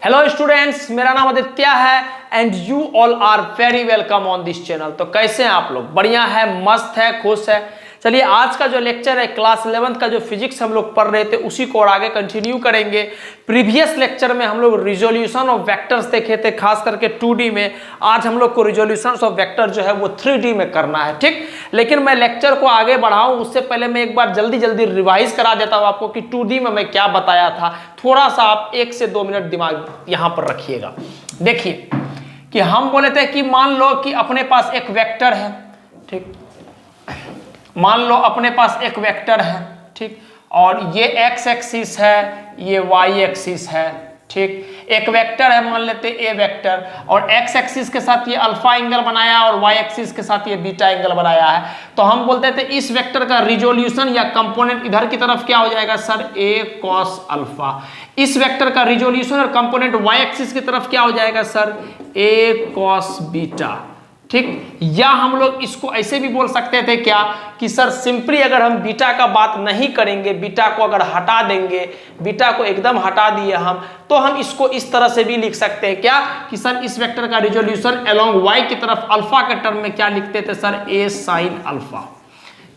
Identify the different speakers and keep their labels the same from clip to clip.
Speaker 1: Hello students, मेरा नाम आदित्य है and you all are very welcome on this channel. तो कैसे हैं आप लोग? बढ़िया है, मस्त है, खुश है। चलिए, आज का जो लेक्चर है क्लास 11th का जो फिजिक्स हम लोग पढ़ रहे थे उसी को और आगे कंटिन्यू करेंगे। प्रीवियस लेक्चर में हम लोग रिजोल्यूशन ऑफ वेक्टर्स देखे थे, खास करके 2D में। आज हम लोग को रिजोल्यूशन ऑफ वेक्टर जो है वो 3D में करना है, ठीक। लेकिन मैं लेक्चर को आगे बढ़ाऊं उससे पहले मैं एक बार जल्दी जल्दी रिवाइज करा देता हूं आपको कि 2D में मैं क्या बताया था। थोड़ा सा आप 1 से 2 मिनट दिमाग यहां पर रखिएगा। देखिए कि हम बोले थे कि मान लो कि अपने पास एक वेक्टर है, ठीक। मान लो अपने पास एक वेक्टर है, ठीक, और ये एक्स एक्सिस है, ये वाई एक्सिस है, ठीक। एक वेक्टर है, मान लेते ए वेक्टर, और एक्स एक्सिस के साथ ये अल्फा एंगल बनाया और वाई एक्सिस के साथ ये बीटा एंगल बनाया है। तो हम बोलते थे इस वेक्टर का रिजोल्यूशन या कंपोनेंट इधर की तरफ क्या हो जाएगा सर? A cos alpha. इस वेक्टर का रिजोल्यूशन और कंपोनेंट वाई एक्सिस की तरफ क्या हो जाएगा सर? ए कॉस बीटा, ठीक। या हम लोग इसको ऐसे भी बोल सकते थे क्या कि सर सिंपली अगर हम बीटा का बात नहीं करेंगे, बीटा को अगर हटा देंगे, बीटा को एकदम हटा दिए हम, तो हम इसको इस तरह से भी लिख सकते हैं क्या कि सर इस वेक्टर का रिजोल्यूशन अलोंग वाई की तरफ अल्फा के टर्म में क्या लिखते थे सर? ए साइन अल्फा।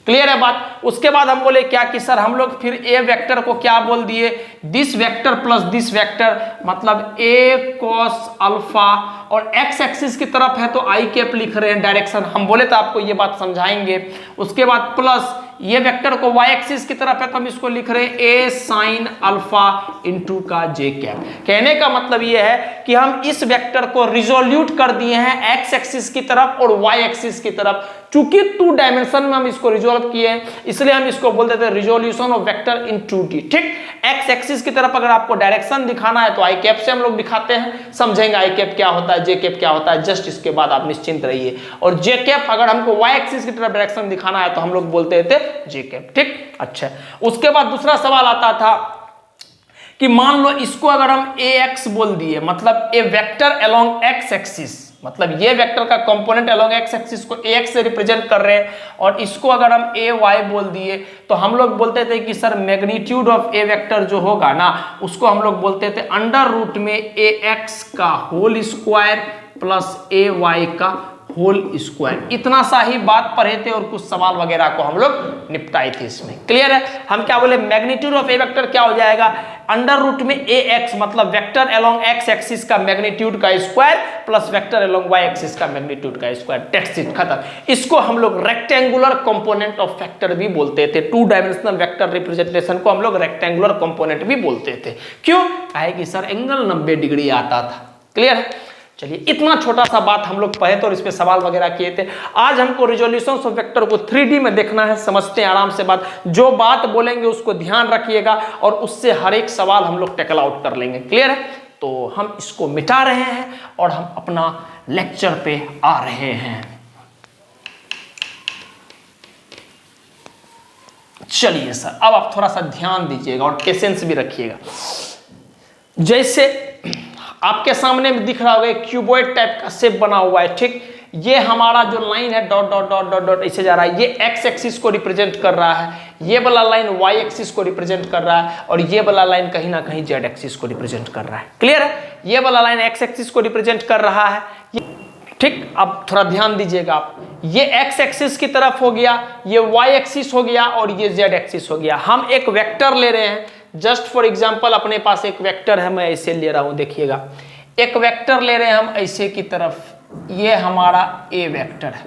Speaker 1: क्लियर है बात? उसके बाद हम बोले क्या कि सर हम लोग फिर ए वेक्टर को क्या बोल दिए? This vector plus this vector, मतलब ए कॉस अल्फा, और एक्स एक्सिस की तरफ है तो आई कैप लिख रहे हैं डायरेक्शन। हम बोले तो आपको ये बात समझाएंगे। उसके बाद प्लस ये वेक्टर को वाई एक्सिस की तरफ है तो हम इसको लिख रहे हैं ए साइन अल्फा इंटू का जे कैप। कहने का मतलब ये है कि हम इस वेक्टर को रिजोल्यूट कर दिए हैं एक्स एक्सिस की तरफ और वाई एक्सिस की तरफ। चूंकि 2 डायमेंशन में हम इसको रिजोल्व किए हैं, इसलिए हम इसको बोल देते हैं resolution of vector in 2D, ठीक। एक्स एक्सिस की तरफ अगर आपको डायरेक्शन दिखाना है तो आई कैप से हम लोग दिखाते हैं, समझेंगे आई कैप क्या होता है, जे कैप क्या होता है, जस्ट इसके बाद आप निश्चिंत रहिए। और जे कैप अगर हमको वाई एक्सिस की तरफ डायरेक्शन दिखाना है तो हम लोग बोलते थे जे कैप, ठीक। अच्छा, उसके बाद दूसरा सवाल आता था कि मान लो इसको अगर हम ए एक्स बोल दिए, मतलब ए वेक्टर अलोंग एक्स एक्सिस, मतलब ये वेक्टर का कंपोनेंट अलोंग एक्स एक्सिस को एक्स से रिप्रेजेंट कर रहे हैं, और इसको अगर हम ए वाई बोल दिए तो हम लोग बोलते थे कि sir magnitude of a vector जो होगा ना उसको हम लोग बोलते थे अंडर रूट में ए एक्स का होल स्क्वायर प्लस ए वाई का होल स्क्वायर। इतना सा ही बात पढ़े थे और कुछ सवाल वगैरह को हम लोग निपटाए थे इसमें। क्लियर है? हम क्या बोले? मैग्नीट्यूड ऑफ ए वेक्टर क्या हो जाएगा? अंडर रूट में ए एक्स, मतलब वेक्टर अलोंग एक्स एक्सिस का मैग्नीट्यूड का square plus vector along y axis का मैग्नीट्यूड का स्क्वायर। दैट्स इट, खत्म। इसको हम लोग रेक्टेंगुलर कंपोनेंट ऑफ वेक्टर भी बोलते थे। 2 डायमेंशनल वेक्टर रिप्रेजेंटेशन को हम लोग रेक्टेंगुलर कंपोनेंट भी बोलते थे। क्यों? काहे कि सर एंगल 90 डिग्री आता था। क्लियर है? चलिए, इतना छोटा सा बात हम लोग पढ़े थे और इस पे सवाल वगैरह किए थे। आज हमको रिजोल्यूशन ऑफ वेक्टर को 3D में देखना है। समझते हैं आराम से बात। जो बात बोलेंगे उसको ध्यान रखिएगा और उससे हर एक सवाल हम लोग टैकल आउट कर लेंगे। क्लियर है? तो हम इसको मिटा रहे हैं और हम अपना लेक्चर पे आ रहे हैं। चलिए सर, अब आप थोड़ा सा ध्यान दीजिएगा और पेशेंस भी रखिएगा। जैसे आपके सामने में दिख रहा होगा एक क्यूबॉइड टाइप का शेप बना हुआ है, ठीक। ये हमारा जो लाइन है dot dot dot dot dot ऐसे जा रहा है, ये एक्स एक्सिस को रिप्रेजेंट कर रहा है, ये वाला लाइन वाई एक्सिस को रिप्रेजेंट कर रहा है, और ये वाला लाइन कहीं ना कहीं जेड एक्सिस को रिप्रेजेंट कर रहा है। क्लियर है? ये वाला लाइन एक्स एक्सिस को रिप्रेजेंट कर रहा है, ठीक। अब थोड़ा ध्यान दीजिएगा आप, ये एक्स एक्सिस की तरफ हो गया, ये वाई एक्सिस हो गया और ये जेड एक्सिस हो गया। हम एक वेक्टर ले रहे हैं, जस्ट फॉर एग्जांपल अपने पास एक वेक्टर है, मैं ऐसे ले रहा हूं, देखिएगा एक वेक्टर ले रहे हैं हम ऐसे की तरफ, ये हमारा ए वेक्टर है।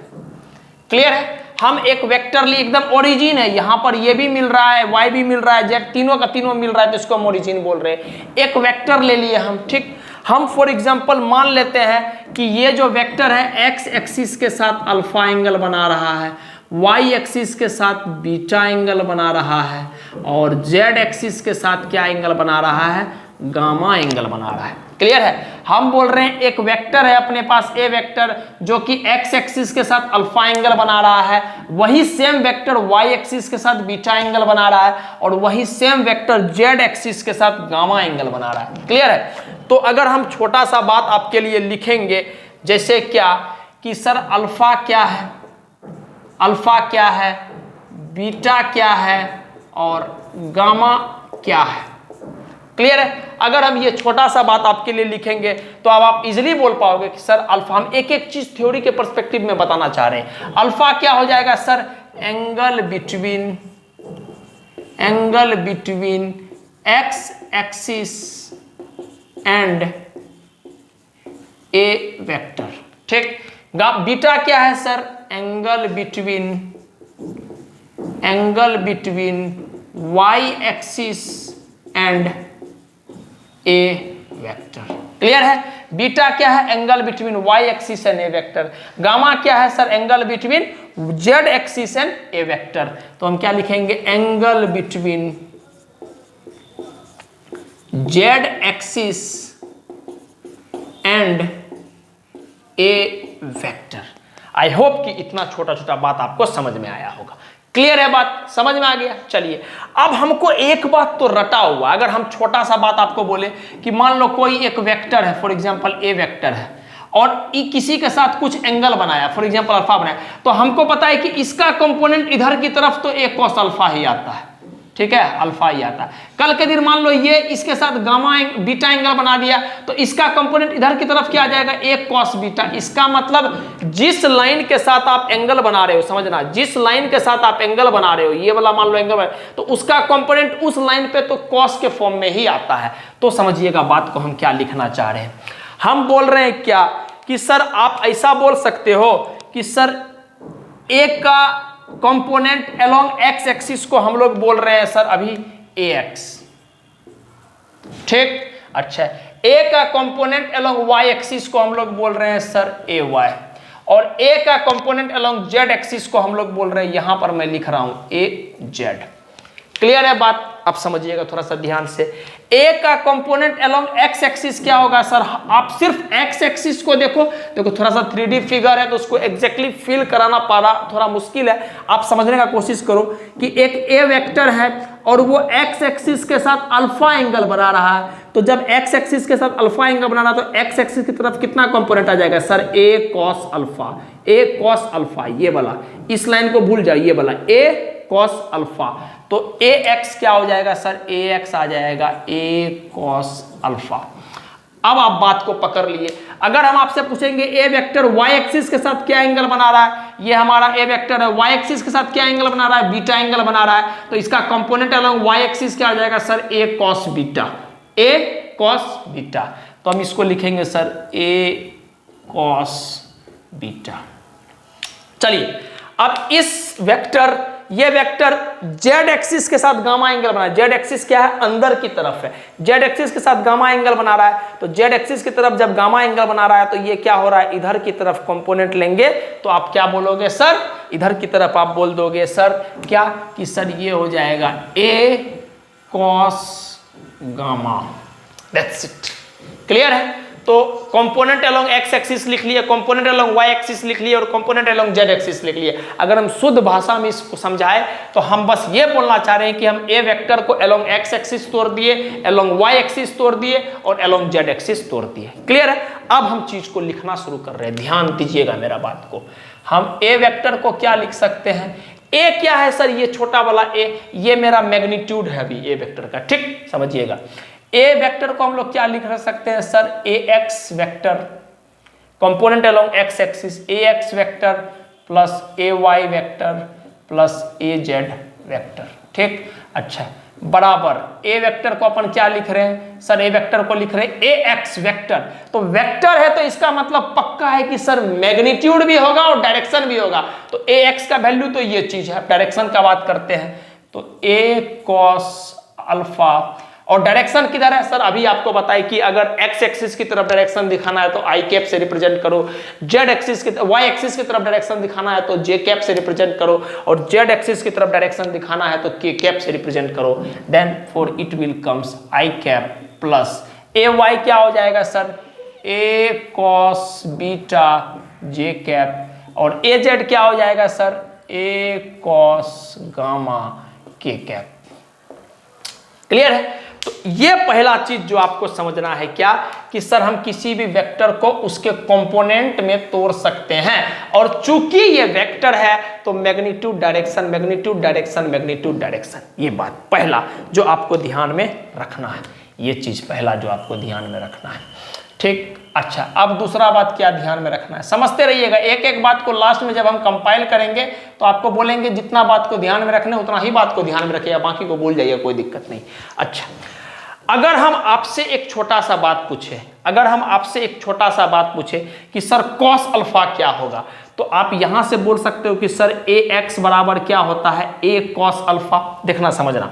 Speaker 1: क्लियर है? हम एक वेक्टर लिए, एकदम ओरिजिन है, यहां पर ये भी मिल रहा है, वाई भी मिल रहा है, जेड, तीनों का तीनों मिल रहा है, तो इसको हम ओरिजिन बोल रहे हैं। एक वेक्टर ले लिए हम, ठीक। हम फॉर एग्जांपल मान लेते हैं कि ये जो वेक्टर है एक्स एक्सिस के साथ अल्फा एंगल बना रहा है, वाई एक्सिस के साथ बीटा एंगल बना रहा है, और जेड एक्सिस के साथ क्या एंगल बना रहा है? गामा एंगल बना रहा है। क्लियर है? हम बोल रहे हैं एक वेक्टर है अपने पास ए वेक्टर जो कि एक्स एक्सिस के साथ अल्फा एंगल बना रहा है, वही सेम वेक्टर वाई एक्सिस के साथ बीटा एंगल बना रहा है, और वही सेम वेक्टर जेड एक्सिस के साथ गामा एंगल बना रहा है। क्लियर है? तो अगर हम छोटा सा बात आपके लिए लिखेंगे, जैसे क्या कि सर अल्फा क्या है, अल्फा क्या है, बीटा क्या है और गामा क्या है। क्लियर है? अगर हम ये छोटा सा बात आपके लिए लिखेंगे तो अब आप इजीली बोल पाओगे कि सर अल्फा, हम एक एक चीज थ्योरी के पर्सपेक्टिव में बताना चाह रहे हैं। अल्फा क्या हो जाएगा sir? Angle between x axis and a vector. ठीक, बीटा क्या है sir? Angle between y axis and a vector. Clear है? बीटा क्या है? Angle between y axis and a vector. Gamma क्या है sir? Angle between z axis and a vector. तो हम क्या लिखेंगे? Angle between z axis and a vector. I hope कि इतना छोटा छोटा बात आपको समझ में आया होगा। क्लियर है? बात समझ में आ गया? चलिए, अब हमको एक बात तो रटा हुआ, अगर हम छोटा सा बात आपको बोले कि मान लो कोई एक वेक्टर है, फॉर एग्जांपल ए वेक्टर है, और किसी के साथ कुछ एंगल बनाया, फॉर एग्जांपल अल्फा बनाया, तो हमको पता है कि इसका कंपोनेंट इधर की तरफ तो ए कॉस अल्फा ही आता है। ठीक है, अल्फा ही आता है। कल के दिन मान लो ये इसके साथ गामा बीटा एंगल बना दिया, तो इसका कंपोनेंट इधर की तरफ क्या आ जाएगा? A cos beta. इसका मतलब जिस लाइन के साथ आप एंगल बना रहे हो, समझना, जिस लाइन के साथ आप एंगल बना रहे हो, ये वाला मान लो एंगल, तो उसका कंपोनेंट उस लाइन पे तो कॉस के फॉर्म में ही आता है। तो समझिएगा बात को हम क्या लिखना चाह रहे हैं। हम बोल रहे हैं क्या कि सर आप ऐसा बोल सकते हो कि सर ए का कंपोनेंट अलोंग एक्स एक्सिस को हम लोग बोल रहे हैं सर अभी ए एक्स। ठीक, अच्छा, ए का कंपोनेंट अलोंग वाई एक्सिस को हम लोग बोल रहे हैं सर ए वाई, और ए का कंपोनेंट अलोंग जेड एक्सिस को हम लोग बोल रहे हैं, यहां पर मैं लिख रहा हूं ए जेड। क्लियर है बात? आप समझिएगा थोड़ा सा ध्यान से। ए का कंपोनेंट अलोंग एक्स एक्सिस क्या होगा सर? आप सिर्फ एक्स एक्सिस को देखो, थोड़ा सा 3D फिगर है तो उसको एग्जैक्टली फिल कराना पाना थोड़ा मुश्किल है। आप समझने का कोशिश करो कि एक ए वेक्टर है और वो एक्स एक्सिस के साथ अल्फा एंगल बना रहा है, तो जब एक्स एक्सिस के साथ अल्फा एंगल बना रहा है तो एक्स एक्सिस की तरफ कितना कंपोनेंट आ जाएगा sir? A cos alpha. A cos alpha, ये वाला, इस लाइन को भूल जाइए, ये वाला ए कॉस अल्फा, तो ए एक्स क्या हो जाएगा सर? ए एक्स आ जाएगा ए कॉस अल्फा। अब आप बात को पकड़ लिए। अगर हम आपसे पूछेंगे ए वेक्टर वाई एक्सिस के साथ क्या एंगल बना रहा है, ये हमारा ए वेक्टर है, वाई एक्सिस के साथ क्या एंगल बना रहा है? बीटा एंगल बना रहा है, तो इसका कंपोनेंट अलोंग वाई एक्सिस क्या आ जाएगा sir? A cos beta. A cos beta, तो हम इसको लिखेंगे सर ए कॉस बीटा। चलिए, अब इस वेक्टर, ये वेक्टर जेड एक्सिस के साथ गामा एंगल बना है। जेड एक्सिस क्या है? अंदर की तरफ है। जेड एक्सिस के साथ गामा एंगल बना रहा है, तो जेड एक्सिस की तरफ जब गामा एंगल बना रहा है तो ये क्या हो रहा है? इधर की तरफ कंपोनेंट लेंगे, तो आप क्या बोलोगे सर? इधर की तरफ आप बोल दोगे सर क्या कि सर ये हो जाएगा A cos gamma. That's it. Clear है? तो कंपोनेंट अलोंग एक्स एक्सिस लिख लिए, कंपोनेंट अलोंग वाई एक्सिस लिख लिए और कंपोनेंट अलोंग जेड एक्सिस लिख लिए। अगर हम शुद्ध भाषा में इसको समझाएं तो हम बस ये बोलना चाह रहे हैं कि हम ए वेक्टर को अलोंग एक्स एक्सिस तोड़ दिए, अलोंग वाई एक्सिस तोड़ दिए और अलोंग जेड एक्सिस तोड़ दिए। क्लियर है? अब हम चीज को लिखना शुरू कर रहे हैं, ध्यान दीजिएगा मेरा बात को। हम ए वेक्टर को क्या लिख सकते हैं? ए क्या है सर? ये छोटा वाला ए, ये मेरा मैग्नीट्यूड है अभी ए वेक्टर का। ठीक, समझिएगा। ए वेक्टर को हम लोग क्या लिख सकते हैं sir? A x vector component along x axis, A x vector plus A y vector plus A z vector. ठीक, अच्छा, बराबर ए वेक्टर को अपन क्या लिख रहे हैं सर? ए वेक्टर को लिख रहे हैं ए एक्स वेक्टर। तो वेक्टर है तो इसका मतलब पक्का है कि सर मैग्नीट्यूड भी होगा और डायरेक्शन भी होगा। तो ए एक्स का वैल्यू तो ये चीज है, डायरेक्शन का बात करते हैं तो ए कॉस अल्फा, और डायरेक्शन किधर है सर? अभी आपको बताया कि अगर एक्स एक्सिस की तरफ डायरेक्शन दिखाना है तो आई कैप से रिप्रेजेंट करो, जेड एक्सिस की वाई एक्सिस की तरफ डायरेक्शन दिखाना है तो जे कैप से रिप्रेजेंट करो, और जेड एक्सिस की तरफ डायरेक्शन दिखाना है तो के कैप से रिप्रेजेंट करो। Then for it will comes i cap plus A y क्या हो जाएगा sir? A cos beta j cap, और ए जेड क्या हो जाएगा sir? A cos gamma k cap. Clear है? तो ये पहला चीज जो आपको समझना है क्या कि सर हम किसी भी वेक्टर को उसके कंपोनेंट में तोड़ सकते हैं, और चूंकि ये वेक्टर है तो magnitude direction, magnitude direction, magnitude direction, ये बात पहला जो आपको ध्यान में रखना है। ये चीज पहला जो आपको ध्यान में रखना है, ठीक। अच्छा, अब दूसरा बात क्या ध्यान में रखना है, समझते रहिएगा। एक एक बात को लास्ट में जब हम कंपाइल करेंगे तो आपको बोलेंगे जितना बात को ध्यान में रखना है उतना ही बात को ध्यान में रखिएगा, बाकी को भूल जाइएगा, कोई दिक्कत नहीं। अच्छा, अगर हम आपसे एक छोटा सा बात पूछे, अगर हम आपसे एक छोटा सा बात पूछे कि सर कॉस अल्फा क्या होगा, तो आप यहां से बोल सकते हो कि सर ए एक्स बराबर क्या होता है, ए कॉस अल्फा। देखना समझना,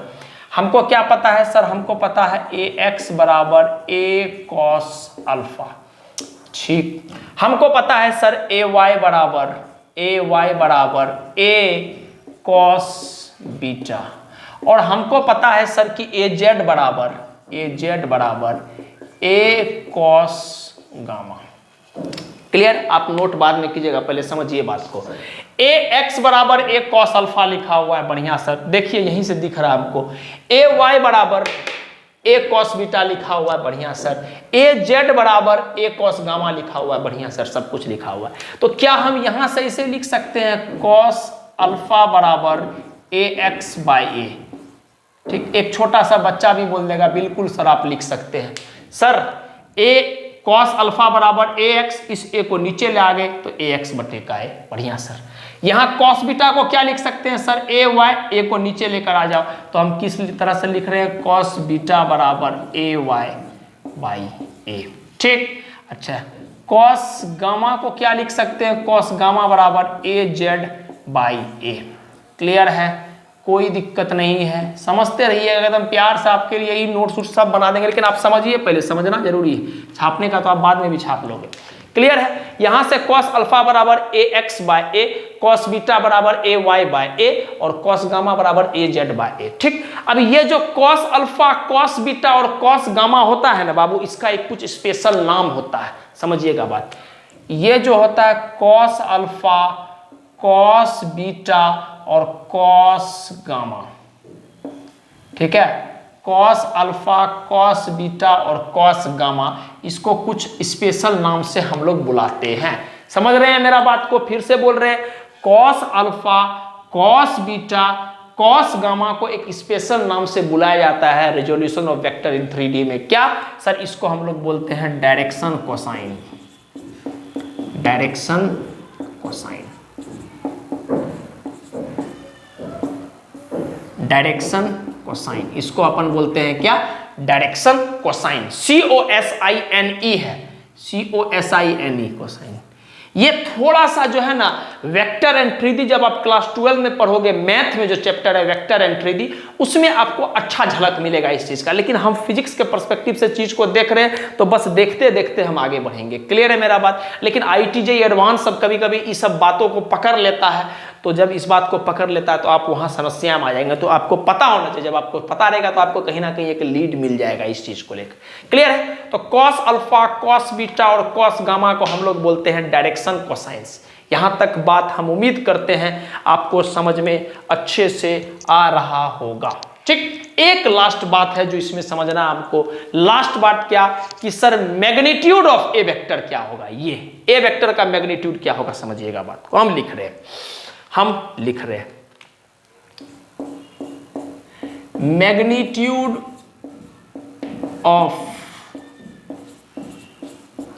Speaker 1: हमको क्या पता है सर, हमको पता है ए एक्स बराबर ए कॉस अल्फा, ठीक। हमको पता है सर ए वाई बराबर ए कॉस बीटा, और हमको पता है सर कि ए जेड बराबर ए कॉस गामा। क्लियर? आप नोट बाद में कीजिएगा, पहले समझिए बात को। ए एक्स बराबर ए कॉस अल्फा लिखा हुआ है, बढ़िया सर, देखिए यहीं से दिख रहा है हमको। ए वाई बराबर ए कॉस बीटा लिखा हुआ है, बढ़िया सर। ए जेड बराबर ए कॉस गामा लिखा हुआ है, बढ़िया सर, सब कुछ लिखा हुआ है। तो क्या हम यहां से इसे लिख सकते हैं कॉस अल्फा बराबर ए एक्स बाई ए, ठीक। एक छोटा सा बच्चा भी बोल देगा बिल्कुल सर आप लिख सकते हैं। सर ए कॉस अल्फा बराबर ए एक्स, इस ए को नीचे ले आ गए तो ए एक्स बटे का ए, बढ़िया सर। यहां कॉस बीटा को क्या लिख सकते हैं सर, ए वाई, ए को नीचे लेकर आ जाओ, तो हम किस तरह से लिख रहे हैं, कॉस बीटा बराबर ए वाई बाई ए, ठीक। अच्छा, कॉस गामा को क्या लिख सकते हैं, कॉस गामा बराबर ए जेड बाई ए। क्लियर है, कोई दिक्कत नहीं है, समझते रहिए, एकदम प्यार से आपके लिए यही नोट्स सब बना देंगे, लेकिन आप समझिए, पहले समझना जरूरी है, छापने का तो आप बाद में भी छाप लोगे। क्लियर है? यहां से कॉस अल्फा बराबर ए एक्स बाय ए, कॉस बीटा बराबर ए वाई बाय ए, और कॉस गामा बराबर ए जेड बाय ए, ठीक। अब ये जो कॉस अल्फा, कॉस बीटा और कॉस गामा होता है ना बाबू, इसका एक कुछ स्पेशल नाम होता है, समझिएगा बात। ये जो होता है कॉस अल्फा, कॉस बीटा और कॉस गामा, ठीक है, कॉस अल्फा, कॉस बीटा और कॉस गामा, इसको कुछ स्पेशल नाम से हम लोग बुलाते हैं। समझ रहे हैं मेरा बात को? फिर से बोल रहे हैं, cos alpha, cos beta, cos gamma को एक स्पेशल नाम से बुलाया जाता है resolution of vector in 3D में। क्या सर? इसको हम लोग बोलते हैं direction cosine, direction cosine, direction cosine, इसको अपन बोलते हैं क्या, डायरेक्शन कोसाइन। COSINE है, COSINE कोसाइन। ये थोड़ा सा जो है ना वेक्टर एंड 3D, जब आप क्लास 12 में पढ़ोगे, मैथ में जो चैप्टर है वेक्टर एंड 3D, उसमें आपको अच्छा झलक मिलेगा इस चीज का। लेकिन हम फिजिक्स के पर्सपेक्टिव से चीज को देख रहे हैं, तो बस देखते देखते हम आगे बढ़ेंगे। क्लियर है मेरा बात? लेकिन IITJ एडवांस सब कभी कभी इस सब बातों को पकड़ लेता है, तो जब इस बात को पकड़ लेता है तो आप वहां समस्या में आ जाएंगे। तो आपको पता होना चाहिए, जब आपको पता रहेगा तो आपको कहीं ना कहीं एक लीड मिल जाएगा इस चीज को लेकर। क्लियर है? तो कॉस अल्फा, कॉस बीटा और कॉस गामा को हम लोग बोलते हैं डायरेक्शन कोसाइंस। यहां तक बात हम उम्मीद करते हैं आपको समझ में अच्छे से आ रहा होगा, ठीक। एक लास्ट बात है जो इसमें समझना आपको, लास्ट बात क्या, कि sir magnitude of a vector क्या होगा, ये ए वेक्टर का मैग्नीट्यूड क्या होगा, समझिएगा बात को। हम लिख रहे हैं magnitude of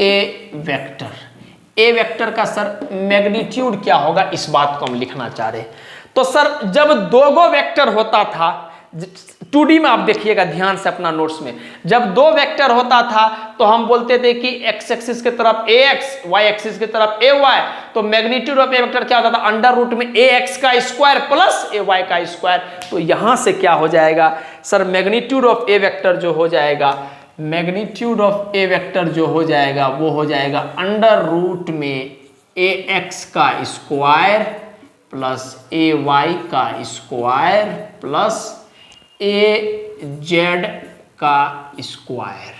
Speaker 1: a vector, A vector का सर मैग्नीट्यूड क्या होगा, इस बात को हम लिखना चाह रहे हैं। तो सर जब दो गो वेक्टर होता था, 2D में आप देखिएगा ध्यान से अपना नोट्स में, जब दो वेक्टर होता था तो हम बोलते थे कि x एक्सिस की तरफ ax, y एक्सिस की तरफ ay, तो मैग्नीट्यूड ऑफ ए वेक्टर क्या होता था, अंडर रूट में ax का स्क्वायर प्लस ay का स्क्वायर। तो यहां से क्या हो जाएगा sir, magnitude of a vector जो हो जाएगा, मैग्नीट्यूड ऑफ ए वेक्टर जो हो जाएगा वो हो जाएगा अंडर रूट में ax का स्क्वायर प्लस ay का स्क्वायर प्लस az का स्क्वायर।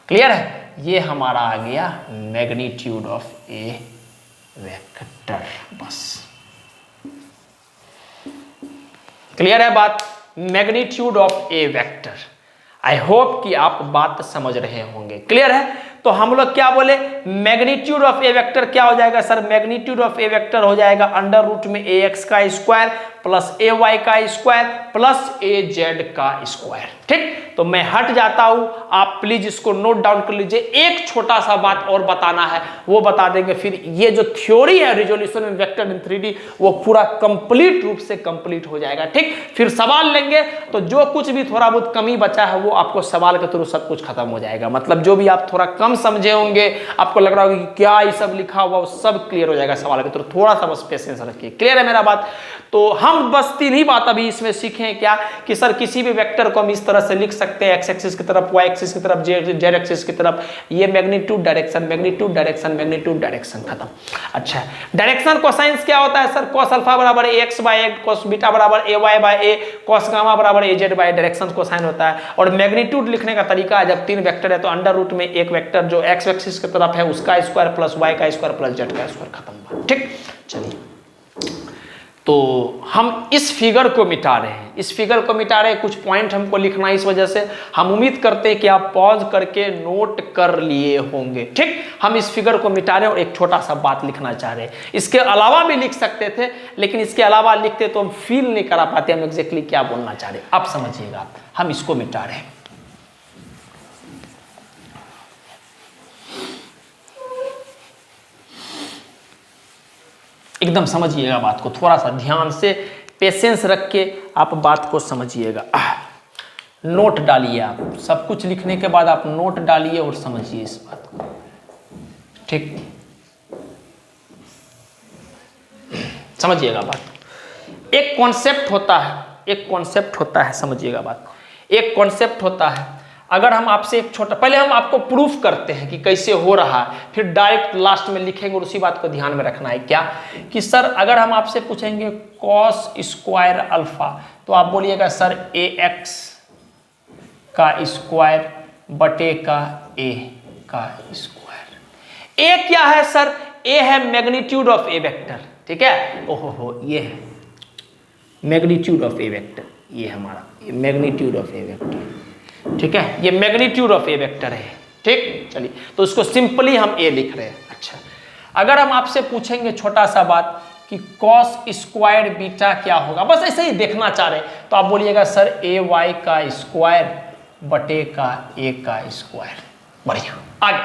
Speaker 1: क्लियर है? ये हमारा आ गया मैग्नीट्यूड ऑफ ए वेक्टर, बस। क्लियर है बात? Magnitude of a vector. I hope कि आप बात समझ रहे होंगे। क्लियर है? तो हम लोग क्या बोले, मैग्नीट्यूड ऑफ ए वेक्टर क्या हो जाएगा sir, magnitude of a vector हो जाएगा अंडर रूट में ए एक्स का स्क्वायर प्लस ए वाई का स्क्वायर प्लस ए जेड का स्क्वायर। ठीक, तो मैं हट जाता हूं, आप प्लीज इसको नोट डाउन कर लीजिए। एक छोटा सा बात और बताना है, वो बता देंगे, फिर ये जो थ्योरी है resolution in vector in 3D वो पूरा कंप्लीट रूप से कंप्लीट हो जाएगा। ठीक, फिर सवाल लेंगे तो जो कुछ भी थोड़ा बहुत कमी बचा है वो आपको सवाल के थ्रू सब कुछ खत्म हो जाएगा। मतलब जो भी आप थोड़ा कम समझे होंगे, आपको लग रहा होगा कि क्या ये सब लिखा हुआ, वो सब क्लियर हो जाएगा सवाल के थ्रू। थोड़ा सा बस पेशेंस रखिए। क्लियर है मेरा बात? तो हम बस 3 ही बात अभी इसमें सीखें क्या, कि सर किसी भी वेक्टर को हम इस तरह से लिख सकते हैं, एक्स एक्सिस की तरफ, वाई एक्सिस की तरफ, जेड एक्सिस की तरफ। ये magnitude direction, magnitude direction, magnitude direction, खत्म। अच्छा, डायरेक्शन कोसाइंस क्या होता है सर, कॉस अल्फा बराबर ए एक्स बाय ए, कॉस बीटा बराबर ए वाई बाय ए, कॉस गामा बराबर ए जेड बाय डायरेक्शन कोसाइन होता है। और मैग्नीट्यूड लिखने का तरीका है, जब 3 वेक्टर है तो अंडर रूट में एक वेक्टर जो एक्स एक्सिस की तरफ है उसका स्क्वायर प्लस वाई का स्क्वायर प्लस जेड का स्क्वायर, खत्म। ठीक, चलिए तो हम इस फिगर को मिटा रहे हैं, इस फिगर को मिटा रहे हैं, कुछ पॉइंट हमको लिखना है, इस वजह से हम उम्मीद करते हैं कि आप पॉज करके नोट कर लिए होंगे। ठीक, हम इस फिगर को मिटा रहे हैं और एक छोटा सा बात लिखना चाह रहे हैं। इसके अलावा भी लिख सकते थे, लेकिन इसके अलावा लिखते तो हम फील नहीं करा पाते हम एग्जैक्टली क्या बोलना चाह रहे हैं। आप समझिएगा, हम इसको मिटा रहे हैं। एकदम समझिएगा बात को, थोड़ा सा ध्यान से पेशेंस रख के आप बात को समझिएगा। नोट डालिए, आप सब कुछ लिखने के बाद आप नोट डालिए और समझिए इस बात को। ठीक, समझिएगा बात। एक कॉन्सेप्ट होता है, एक कॉन्सेप्ट होता है, समझिएगा बात को। एक कॉन्सेप्ट होता है, अगर हम आपसे एक छोटा, पहले हम आपको प्रूफ करते हैं कि कैसे हो रहा है, फिर डायरेक्ट लास्ट में लिखेंगे। और उसी बात को ध्यान में रखना है क्या, कि सर अगर हम आपसे पूछेंगे कॉस स्क्वायर अल्फा, तो आप बोलिएगा सर ए एक्स का स्क्वायर बटे का ए का स्क्वायर। ए क्या है सर, ए है मैग्नीट्यूड ऑफ ए वेक्टर। ठीक है, ओहो ये है मैग्नीट्यूड ऑफ ए वेक्टर, ये हमारा मैग्नीट्यूड ऑफ ए वेक्टर। ठीक है, ये मैग्नीट्यूड ऑफ ए वेक्टर है। ठीक, चलिए तो उसको सिंपली हम ए लिख रहे हैं। अच्छा, अगर हम आपसे पूछेंगे छोटा सा बात कि कॉस स्क्वायर बीटा क्या होगा, बस ऐसे ही देखना चाह रहे हैं, तो आप बोलिएगा सर ए वाई का स्क्वायर बटे का ए का स्क्वायर। बढ़िया, आगे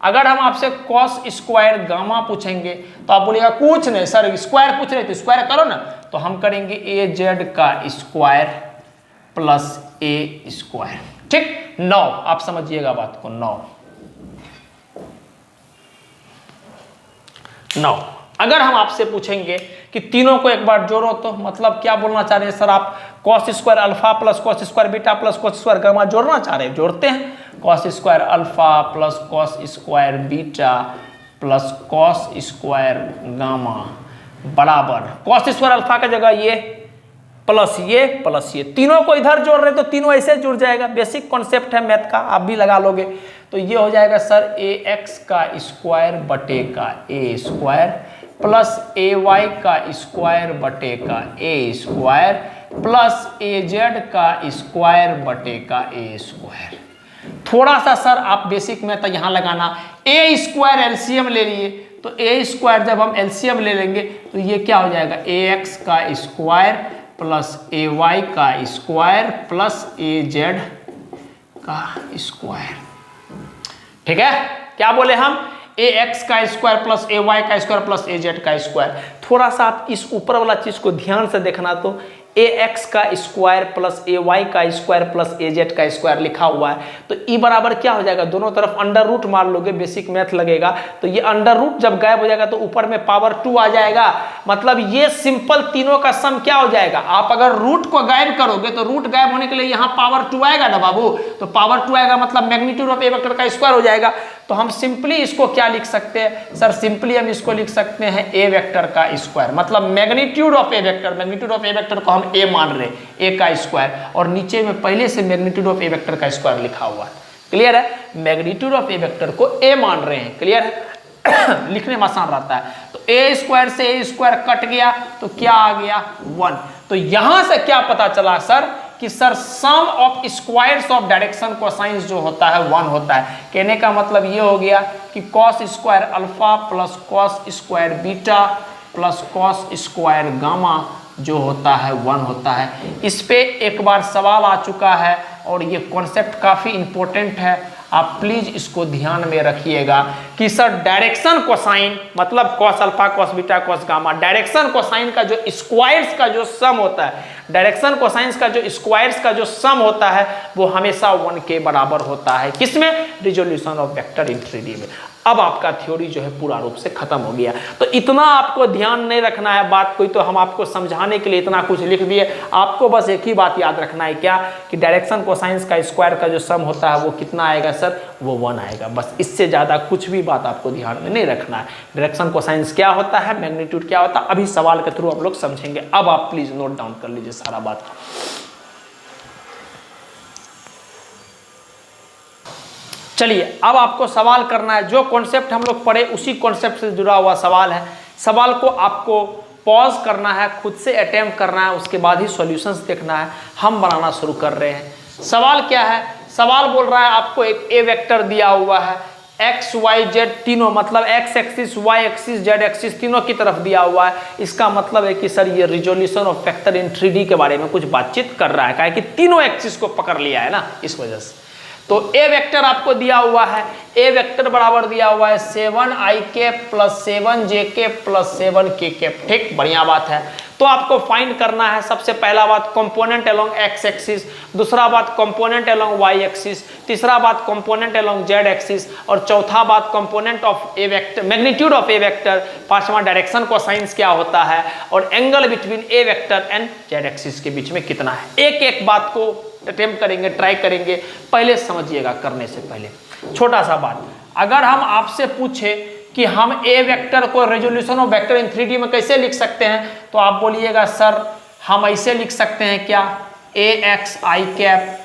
Speaker 1: अगर हम आपसे कॉस स्क्वायर गामा पूछेंगे तो आप बोलिएगा कुछ नहीं सर, स्क्वायर पूछ रहे तो स्क्वायर करो ना, तो हम करेंगे ए जेड का स्क्वायर प्लस ए स्क्वायर। ठीक, 9, आप समझिएगा बात को। 9 अगर हम आपसे पूछेंगे कि तीनों को एक बार जोड़ो, तो मतलब क्या बोलना चाह रहे हैं सर आप, cos square alpha plus cos square beta plus cos square gamma जोड़ना चाह रहे हैं, जोड़ते हैं। Cos square alpha plus cos square beta plus cos square gamma बराबर कॉस स्क्वायर अल्फा का जगह ये प्लस ये, तीनों को इधर जोड़ रहे तो तीनों ऐसे जुड़ जाएगा। बेसिक कॉन्सेप्ट है मैथ का, आप भी लगा लोगे। तो ये हो जाएगा सर ए एक्स का स्क्वायर बटे का ए स्क्वायर प्लस ए वाई का स्क्वायर बटे का ए स्क्वायर प्लस ए जेड का स्क्वायर बटे का ए स्क्वायर। थोड़ा सा सर आप बेसिक मैथ यहाँ लगाना, ए स्क्वायर एलसीएम ले लिए, तो ए स्क्वायर जब हम एलसीएम ले लेंगे तो ये क्या हो जाएगा, ए एक्स का स्क्वायर प्लस ए वाई का स्क्वायर प्लस ए जेड का स्क्वायर। ठीक है, क्या बोले हम, ए एक्स का स्क्वायर प्लस ए वाई का स्क्वायर प्लस ए जेड का स्क्वायर। थोड़ा सा आप इस ऊपर वाला चीज को ध्यान से देखना, तो ए एक्स का स्क्वायर प्लस ए वाई का स्क्वायर प्लस ए जेड का स्क्वायर लिखा हुआ है, तो ई बराबर क्या हो जाएगा, दोनों तरफ अंडर रूट मार लोगे, बेसिक मैथ लगेगा, तो ये अंडर रूट जब गायब हो जाएगा तो ऊपर में पावर 2 आ जाएगा। मतलब ये सिंपल तीनों का सम क्या हो जाएगा, आप अगर रूट को गायब करोगे तो रूट गायब होने के लिए यहाँ पावर 2 आएगा ना बाबू, तो पावर 2 आएगा मतलब मैग्नीट्यूड ऑफ ए वेक्टर का स्क्वायर हो जाएगा। तो हम सिंपली इसको क्या लिख सकते हैं सर, सिंपली हम इसको लिख सकते हैं ए वेक्टर का स्क्वायर, मतलब magnitude of a vector, magnitude of a vector को हम ए मान रहे, ए का स्क्वायर, और नीचे में पहले से मैग्नीट्यूड ऑफ ए वेक्टर का स्क्वायर लिखा हुआ है। क्लियर है, मैग्नीट्यूड ऑफ ए वेक्टर को ए मान रहे हैं। क्लियर है, लिखने में आसान रहता है। तो ए स्क्वायर से ए स्क्वायर कट गया तो क्या आ गया 1। तो यहां से क्या पता चला सर कि कि sir sum of squares of direction cosines जो होता है 1 होता है। कहने का मतलब ये हो गया कि cos square alpha plus cos square beta plus cos square gamma जो होता है 1 होता है। इस पे एक बार सवाल आ चुका है और ये कॉन्सेप्ट काफ़ी इंपॉर्टेंट है, आप प्लीज इसको ध्यान में रखिएगा कि सर डायरेक्शन कोसाइन मतलब cos alpha cos beta cos gamma, direction cosine का जो स्क्वायर्स का जो सम होता है, डायरेक्शन कोसाइंस का जो स्क्वायर्स का जो सम होता है वो हमेशा 1 के बराबर होता है। किसमें? Resolution of vector in 3D में। अब आपका थ्योरी जो है पूरा रूप से खत्म हो गया। तो इतना आपको ध्यान नहीं रखना है बात कोई, तो हम आपको समझाने के लिए इतना कुछ लिख दिए। आपको बस एक ही बात याद रखना है, क्या कि डायरेक्शन कोसाइंस का स्क्वायर का जो सम होता है वो कितना आएगा सर? वो 1 आएगा। बस इससे ज़्यादा कुछ भी बात आपको ध्यान में नहीं रखना है। डायरेक्शन कोसाइंस क्या होता है, मैग्नीट्यूड क्या होता है, अभी सवाल के थ्रू आप लोग समझेंगे। अब आप प्लीज नोट डाउन कर लीजिए सारा बात। चलिए अब आपको सवाल करना है, जो कॉन्सेप्ट हम लोग पढ़े उसी कॉन्सेप्ट से जुड़ा हुआ सवाल है। सवाल को आपको पॉज करना है, खुद से अटेम्प्ट करना है, उसके बाद ही सॉल्यूशंस देखना है। हम बनाना शुरू कर रहे हैं। सवाल क्या है? सवाल बोल रहा है आपको एक ए वेक्टर दिया हुआ है, एक्स वाई जेड तीनों, मतलब x axis y axis z axis तीनों की तरफ दिया हुआ है। इसका मतलब है कि सर ये resolution of vector in 3D के बारे में कुछ बातचीत कर रहा है, क्या है कि तीनों एक्सिस को पकड़ लिया है ना, इस वजह से। तो ए वेक्टर आपको दिया हुआ है, ए वेक्टर बराबर दिया हुआ है 7i cap plus 7j cap plus 7k cap. ठीक, बढ़िया बात है। तो आपको फाइंड करना है सबसे पहला बात कंपोनेंट अलोंग एक्स एक्सिस, दूसरा बात कंपोनेंट अलोंग वाई एक्सिस, तीसरा बात कंपोनेंट अलोंग जेड एक्सिस, और चौथा बात component of a vector, magnitude of a vector, पांचवा डायरेक्शन कोसाइंस क्या होता है, और angle between A vector and Z axis के बीच में कितना है। एक एक बात को अटेम्प्ट करेंगे, ट्राई करेंगे। पहले समझिएगा करने से पहले छोटा सा बात, अगर हम आपसे पूछे कि हम ए वेक्टर को resolution of vector in 3D में कैसे लिख सकते हैं, तो आप बोलिएगा सर हम ऐसे लिख सकते हैं क्या, ए x I cap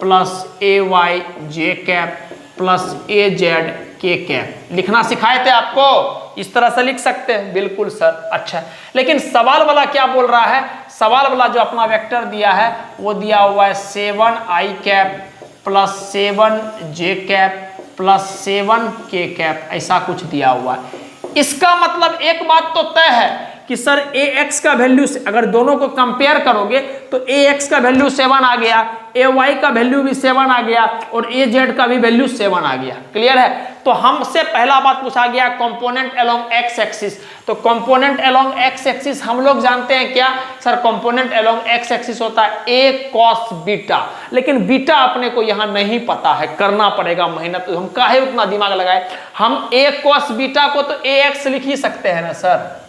Speaker 1: plus A Y J cap plus A Z के कैप। लिखना सिखाए थे आपको, इस तरह से लिख सकते हैं। बिल्कुल सर, अच्छा। लेकिन सवाल वाला क्या बोल रहा है? सवाल वाला जो अपना वेक्टर दिया है वो दिया हुआ है 7i cap plus 7j cap plus 7k cap, ऐसा कुछ दिया हुआ है। इसका मतलब एक बात तो तय है कि सर ax का वैल्यू, अगर दोनों को कंपेयर करोगे तो ax का वैल्यू 7 आ गया, ay का वैल्यू भी 7 आ गया, और az का भी वैल्यू 7 आ गया। क्लियर है? तो हमसे पहला बात पूछा गया कंपोनेंट अलोंग एक्स एक्सिस। तो कंपोनेंट अलोंग एक्स एक्सिस हम लोग जानते हैं क्या sir? Component along x axis होता है a cos बीटा, लेकिन बीटा अपने को यहाँ नहीं पता है, करना पड़ेगा मेहनत। हम काहे उतना दिमाग लगाए? हम a cos बीटा को तो ax लिख ही सकते हैं ना सर,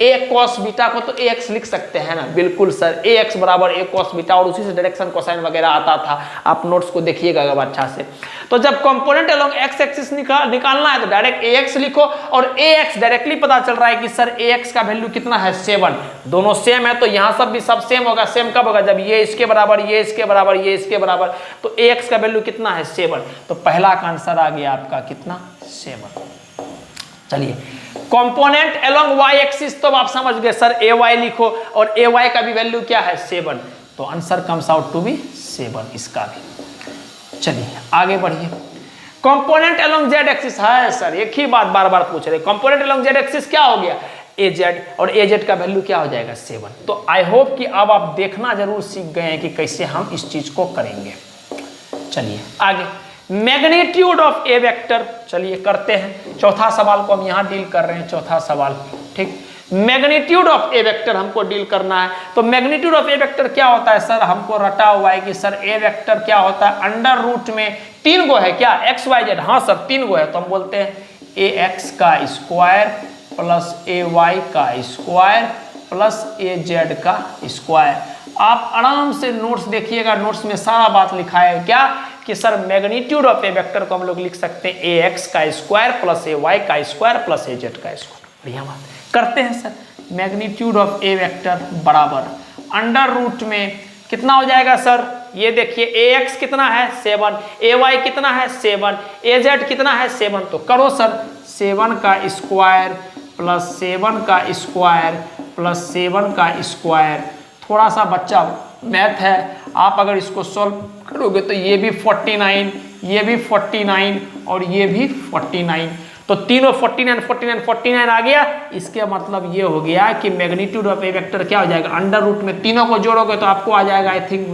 Speaker 1: a cos बीटा को तो ax लिख सकते हैं ना। बिल्कुल सर, ax बराबर a cos बीटा, और उसी से डायरेक्शन कोसाइन वगैरह आता था। आप नोट्स को देखिएगा अगर अच्छा से। तो जब कंपोनेंट अलोंग एक्स एक्सिस निकालना है तो डायरेक्ट ax लिखो, और ax डायरेक्टली पता चल रहा है कि सर ax का वैल्यू कितना है 7, दोनों सेम है, तो यहाँ सब भी सब सेम होगा। सेम कब होगा? जब ये इसके बराबर, ये इसके बराबर, ये इसके बराबर, तो ax का वैल्यू कितना है 7। तो पहला का आंसर आ गया आपका कितना? 7। चलिए कंपोनेंट अलोंग वाई एक्सिस, तो आप समझ गए सर ए वाई लिखो, और ए वाई का भी वैल्यू क्या है 7, तो answer comes out to be 7 इसका भी। चलिए आगे बढ़िए। कंपोनेंट अलोंग जेड एक्सिस है सर, एक ही बात बार बार पूछ रहे, कंपोनेंट अलोंग जेड एक्सिस क्या हो गया? ए जेड, और ए जेड का वैल्यू क्या हो जाएगा 7। तो आई होप कि अब आप देखना जरूर सीख गए हैं कि कैसे हम इस चीज को करेंगे। चलिए आगे, मैग्नीट्यूड ऑफ ए वेक्टर, चलिए करते हैं। चौथा सवाल को हम यहाँ डील कर रहे हैं, चौथा सवाल। ठीक, मैग्नीट्यूड ऑफ ए वेक्टर हमको डील करना है। तो मैग्नीट्यूड ऑफ ए वेक्टर क्या होता है सर? हमको रटा हुआ है कि सर ए वेक्टर क्या होता है, अंडर रूट में 3 गो है क्या, एक्स वाई जेड। हाँ सर 3 गो है, तो हम बोलते हैं ए एक्स का स्क्वायर प्लस ए वाई का स्क्वायर प्लस ए जेड का स्क्वायर। आप आराम से नोट्स देखिएगा, नोट्स में सारा बात लिखा है क्या कि sir magnitude of a vector को हम लोग लिख सकते हैं ए एक्स का स्क्वायर प्लस ए वाई का स्क्वायर प्लस ए जेड का स्क्वायर। बढ़िया बात करते हैं sir. Magnitude of a vector बराबर अंडर रूट में कितना हो जाएगा सर? ये देखिए ए एक्स कितना है 7, ए वाई कितना है 7, ए जेड कितना है 7। तो करो सर 7 का स्क्वायर प्लस 7 का स्क्वायर प्लस 7 का स्क्वायर। थोड़ा सा बच्चा मैथ है, आप अगर इसको सॉल्व करोगे तो ये भी 49, ये भी 49 और ये भी 49, तो तीनों 49 49 49 आ गया। इसके मतलब ये हो गया कि मैग्नीट्यूड ऑफ ए वेक्टर क्या हो जाएगा, अंडर रूट में तीनों को जोड़ोगे तो आपको आ जाएगा आई थिंक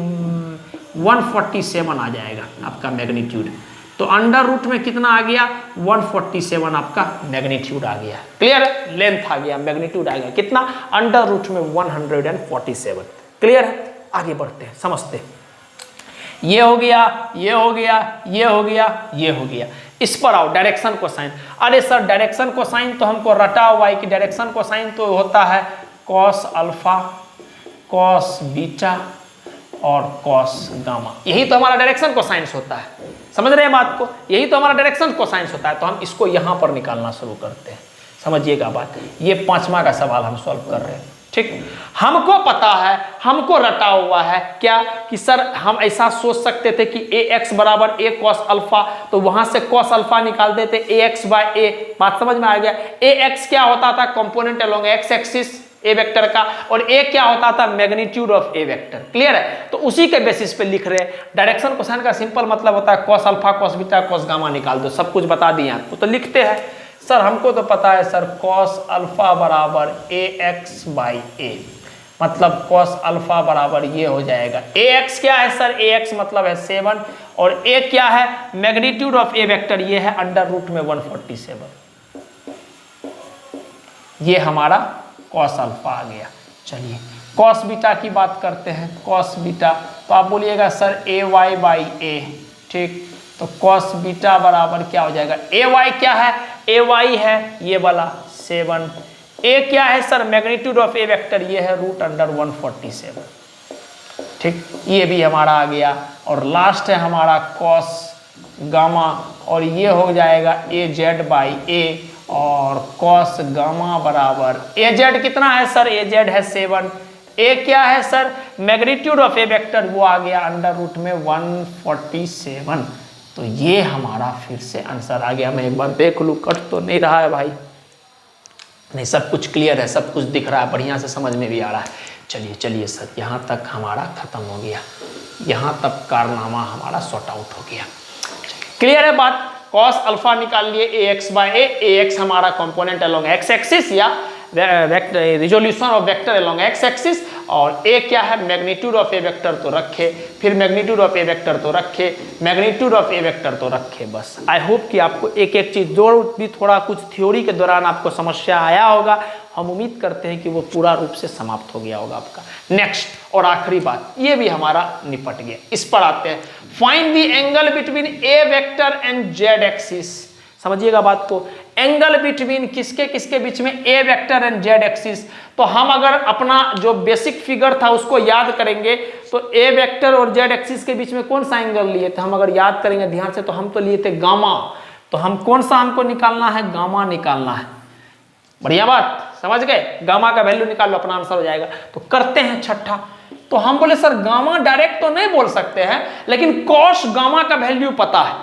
Speaker 1: 147 आ जाएगा आपका मैग्नीट्यूड। तो अंडर रूट में कितना आ गया, 147 आपका मैग्नीट्यूड आ गया। क्लियर है, लेंथ आ गया, मैग्नीट्यूड आ गया कितना, अंडर रूट में 147। क्लियर है, आगे बढ़ते हैं, समझते हैं। ये हो गया, ये हो गया, ये हो गया, ये हो गया। इस पर आओ, डायरेक्शन कोसाइन। अरे सर डायरेक्शन कोसाइन तो हमको रटा हुआ है कि डायरेक्शन कोसाइन तो होता है कॉस अल्फा, कॉस बीटा और कॉस गामा। यही तो हमारा डायरेक्शन कोसाइंस होता है, समझ रहे हैं बात को, यही तो हमारा डायरेक्शन कोसाइंस होता है। तो हम इसको यहां पर निकालना शुरू करते हैं, समझिएगा बात। ये 5वां का सवाल हम सॉल्व कर रहे हैं, ठीक। हमको पता है, हमको रटा हुआ है क्या कि सर हम ऐसा सोच सकते थे कि ए एक्स बराबर ए कॉस अल्फा, तो वहां से कॉस अल्फा निकाल देते ए एक्स बाय ए। बात समझ में आ गया। ए एक्स क्या होता था, कंपोनेंट अलोंग एक्स एक्सिस ए वेक्टर का, और ए क्या होता था, magnitude of a vector. Clear है, तो उसी के बेसिस पे लिख रहे हैं। डायरेक्शन कोसाइन का सिंपल मतलब होता है cos alpha, cos beta, cos gamma निकाल दो, सब कुछ बता दिए आपको। तो लिखते हैं सर, हमको तो पता है सर कॉस अल्फा बराबर ए एक्स बाई ए, मतलब कॉस अल्फा बराबर ये हो जाएगा। ए एक्स क्या है सर, ए एक्स मतलब है 7, और ए क्या है, मैग्नीट्यूड ऑफ ए वेक्टर ये है अंडर रूट में 147। ये हमारा कॉस अल्फा आ गया। चलिए कॉस बीटा की बात करते हैं। कॉस बीटा तो आप बोलिएगा सर ए वाई बाई ए, ठीक। तो कॉस बीटा बराबर क्या हो जाएगा, ए वाई क्या है, ए वाई है ये वाला 7, ए क्या है sir, magnitude of a vector ये है रूट अंडर 147, ठीक। ये भी हमारा आ गया। और लास्ट है हमारा कॉस गामा, और ये हो जाएगा ए जेड बाई ए, और कॉस गामा बराबर ए जेड कितना है सर, ए जेड है 7, ए क्या है sir, magnitude of a vector वो आ गया अंडर रूट में 147। तो ये हमारा फिर से आंसर आ गया। मैं एक बार देख लूँ, कट तो नहीं रहा है भाई, नहीं सब कुछ क्लियर है, सब कुछ दिख रहा है, बढ़िया से समझ में भी आ रहा है। चलिए चलिए सर, यहाँ तक हमारा खत्म हो गया, यहाँ तक कारनामा हमारा सॉर्ट आउट हो गया। क्लियर है बात। कॉस अल्फा निकाल लिए ए एक्स बाय ए एक्स हमारा कंपोनेंट अलोंग एक्स एक्सिस या resolution of vector along x axis, और ए क्या है, मैग्नीट्यूड ऑफ ए वेक्टर तो रखे, फिर मैग्नीट्यूड ऑफ ए वेक्टर तो रखे, मैग्नीट्यूड ऑफ ए वेक्टर तो रखे। बस आई होप कि आपको एक एक चीज जो भी थोड़ा कुछ थ्योरी के दौरान आपको समस्या आया होगा, हम उम्मीद करते हैं कि वो पूरा रूप से समाप्त हो गया होगा आपका। नेक्स्ट और आखिरी बात, ये भी हमारा निपट गया। इस पर आते हैं, find the angle between A vector and Z axis. समझिएगा बात को, एंगल बिटवीन किसके किसके बीच में, ए वेक्टर एंड जेड एक्सिस। तो हम अगर अपना जो बेसिक फिगर था उसको याद करेंगे तो ए वेक्टर और जेड एक्सिस के बीच में कौन सा एंगल लिए थे, हम अगर याद करेंगे ध्यान से तो हम तो लिए थे गामा। तो हम कौन सा हमको निकालना है, गामा निकालना है। बढ़िया बात, समझ गए, गामा का वैल्यू निकाल लो, अपना आंसर हो जाएगा। तो करते हैं छठा। तो हम बोले सर गामा डायरेक्ट तो नहीं बोल सकते हैं, लेकिन कॉस गामा का वैल्यू पता है।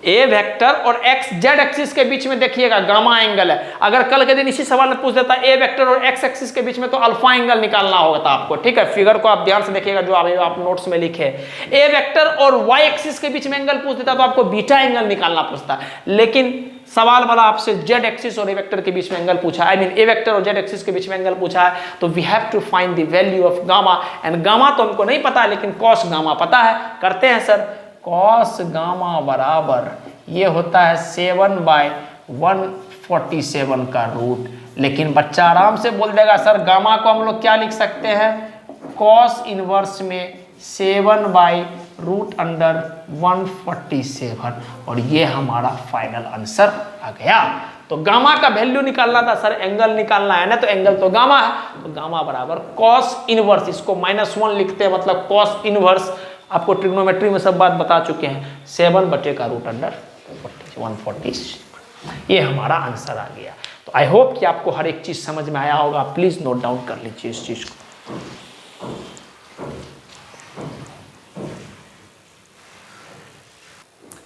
Speaker 1: ए वेक्टर और एक्स जेड एक्सिस के बीच में देखिएगा गामा एंगल है। अगर कल के दिन इसी सवाल में पूछ देता ए वेक्टर और एक्स एक्सिस के बीच में, तो अल्फा एंगल निकालना होगा था आपको, ठीक है। फिगर को आप ध्यान से देखिएगा जो आप नोट्स में लिखे। ए वेक्टर और वाई एक्सिस के बीच में एंगल पूछ देता तो आपको बीटा एंगल निकालना पूछता, लेकिन सवाल वाला आपसे जेड एक्सिस और ए वेक्टर के बीच में एंगल पूछा, आई मीन ए वेक्टर और जेड एक्सिस के बीच में एंगल पूछा है। तो we have to find the value of gamma, and gamma तो हमको नहीं पता है, लेकिन कॉस गामा पता है। करते हैं सर, कॉस गामा बराबर ये होता है 7/147 का रूट। लेकिन बच्चा आराम से बोल देगा सर गामा को हम लोग क्या लिख सकते हैं, कॉस इनवर्स में 7/√147, और ये हमारा फाइनल आंसर आ गया। तो गामा का वैल्यू निकालना था सर, एंगल निकालना है ना, तो एंगल तो गामा है, तो गामा बराबर कॉस इनवर्स, इसको -1 लिखते हैं, मतलब कॉस इनवर्स। आपको ट्रिग्नोमेट्री में सब बात बता चुके हैं, 7/√140। ये हमारा आंसर आ गया। तो आई होप कि आपको हर एक चीज समझ में आया होगा। प्लीज नोट डाउन कर लीजिए इस चीज को।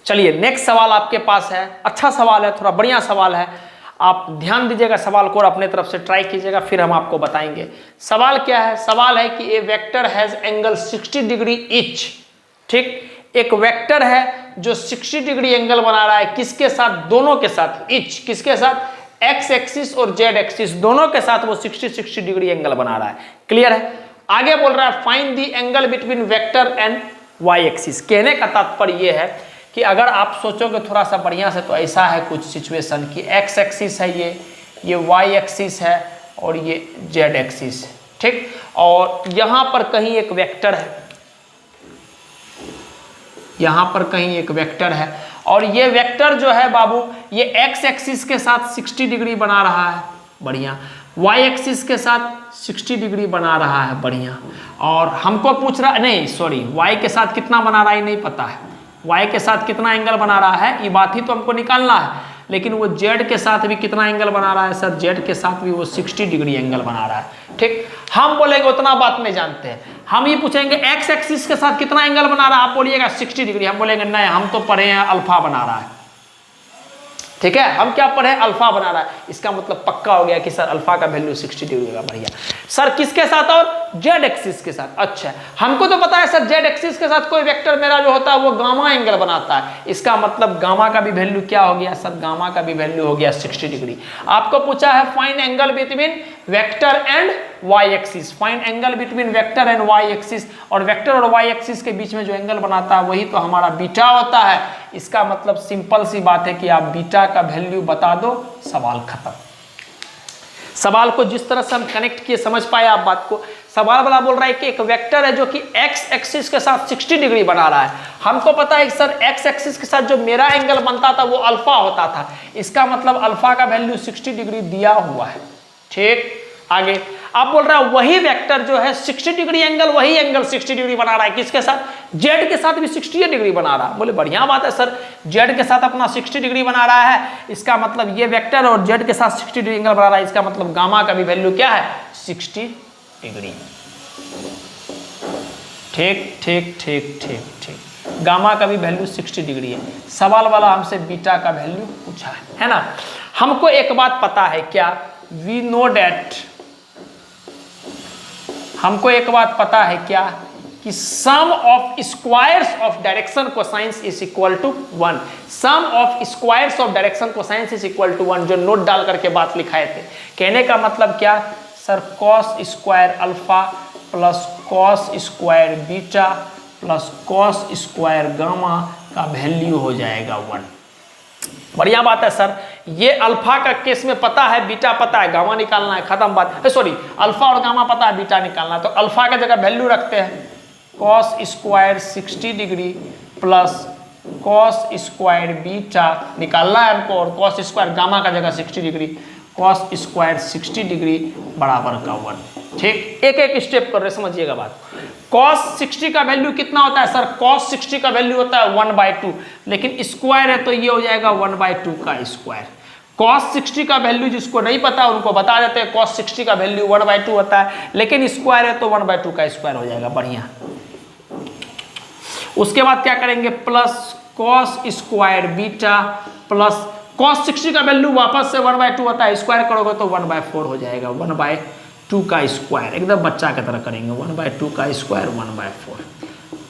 Speaker 1: चलिए नेक्स्ट सवाल आपके पास है, अच्छा सवाल है, थोड़ा बढ़िया सवाल है। आप ध्यान दीजिएगा सवाल को और अपने तरफ से ट्राई कीजिएगा, फिर हम आपको बताएंगे सवाल क्या है। सवाल है कि a vector has angle 60 degree each. ठीक, एक वेक्टर है जो 60 डिग्री एंगल बना रहा है, किसके साथ? दोनों के साथ। ईच किसके साथ? एक्स एक्सिस और जेड एक्सिस दोनों के साथ वो 60 डिग्री एंगल बना रहा है। क्लियर है? आगे बोल रहा है find the angle between vector and y axis. कहने का तात्पर्य ये है कि अगर आप सोचोगे थोड़ा सा बढ़िया से तो ऐसा है कुछ सिचुएशन कि एक्स एक्सिस है ये वाई एक्सिस है और ये जेड एक्सिस। ठीक, और यहां पर कहीं एक वेक्टर है, यहां पर कहीं एक वेक्टर है और ये वेक्टर जो है बाबू ये एक्स एक्सिस के साथ 60 डिग्री बना रहा है, बढ़िया। वाई एक्सिस के साथ 60 डिग्री बना रहा है, बढ़िया। और हमको पूछ रहा नहीं, सॉरी, वाई के साथ कितना बना रहा है नहीं पता है, वाई के साथ कितना एंगल बना रहा है ये बात ही तो हमको निकालना है। लेकिन वो जेड के साथ भी कितना एंगल बना रहा है सर? जेड के साथ भी वो 60 डिग्री एंगल बना रहा है। ठीक, हम बोलेंगे उतना बात नहीं जानते हैं, हम ये पूछेंगे एक्स एक्सिस के साथ कितना एंगल बना रहा है, आप बोलिएगा 60 डिग्री, हम बोलेंगे नहीं हम तो पढ़े हैं अल्फा बना रहा है। ठीक है, हम क्या पढ़े? अल्फा बना रहा है, इसका मतलब पक्का हो गया कि सर अल्फा का वैल्यू 60 डिग्री का। बढ़िया सर, किसके साथ? और जेड एक्सिस के साथ। अच्छा, हमको तो पता है सर जेड एक्सिस के साथ कोई वेक्टर मेरा जो होता है वो गामा एंगल बनाता है, इसका मतलब गामा का भी वैल्यू क्या हो गया सर? गामा का भी वैल्यू हो गया 60 डिग्री। आपको पूछा है find angle between vector and y axis, find angle between vector and y axis, और वेक्टर और वाई एक्सिस के बीच में जो एंगल बनाता है वही तो हमारा बीटा होता है। इसका मतलब सिंपल सी बात है कि आप बीटा का वैल्यू बता दो, सवाल खत्म। सवाल को जिस तरह से हम कनेक्ट किए समझ पाए आप बात को। सवाल वाला बोल रहा है कि एक वेक्टर है जो कि एक्स एक्सिस के साथ 60 डिग्री बना रहा है, हमको पता है सर एक्स एक्सिस के साथ जो मेरा एंगल बनता था वो अल्फा होता था, इसका मतलब अल्फा का वैल्यू 60 डिग्री दिया हुआ है। ठीक, आगे आप बोल रहा है वही वेक्टर जो है 60 डिग्री एंगल, वही एंगल 60 डिग्री बना रहा है, किसके साथ? जेड के साथ भी 60 डिग्री बना रहा है। बोले बढ़िया बात है सर, जेड के साथ अपना 60 डिग्री बना रहा है, इसका मतलब ये वेक्टर और जेड के साथ 60 डिग्री एंगल बना रहा है, इसका मतलब गामा का भी वैल्यू क्या है? 60 डिग्री। ठीक ठीक ठीक ठीक ठीक, गामा का भी वैल्यू 60 डिग्री है। सवाल वाला हमसे बीटा का वैल्यू पूछा है ना। हमको एक बात पता है क्या? वी नो डैट, हमको एक बात पता है क्या कि sum of squares of direction cosines is equal to 1। Sum of squares of direction cosines is equal to 1, जो नोट डाल करके बात लिखाए थे। कहने का मतलब क्या sir? Cos square alpha plus cos square beta plus cos square gamma का वैल्यू हो जाएगा 1। बढ़िया बात है सर, ये अल्फा का केस में पता है, बीटा पता है, गामा निकालना है, खत्म बात। सॉरी, अल्फा और गामा पता है, बीटा निकालना है। तो अल्फा का जगह वैल्यू रखते हैं cos square 60 degree plus cos square beta निकालना है हमको, और कॉस स्क्वायर गामा का जगह 60 डिग्री, कॉस स्क्वायर 60 डिग्री बराबर का 1। ठीक, एक एक स्टेप कर रहे, समझिएगा बात। cos 60 का वैल्यू कितना होता है सर? cos 60 का वैल्यू होता है 1/2, लेकिन स्क्वायर है तो ये हो जाएगा 1/2 का स्क्वायर। cos 60 का वैल्यू जिसको नहीं पता उनको बता देते हैं, cos 60 का वैल्यू 1/2 होता है, लेकिन स्क्वायर है तो 1/2 का स्क्वायर हो जाएगा। बढ़िया, उसके बाद क्या करेंगे? Plus cos square beta plus cos 60 का वैल्यू वापस से 1/2 होता है, स्क्वायर करोगे तो 1/4 हो जाएगा। 1/2 का स्क्वायर, एकदम बच्चा की तरह करेंगे, 1/2 का स्क्वायर 1/4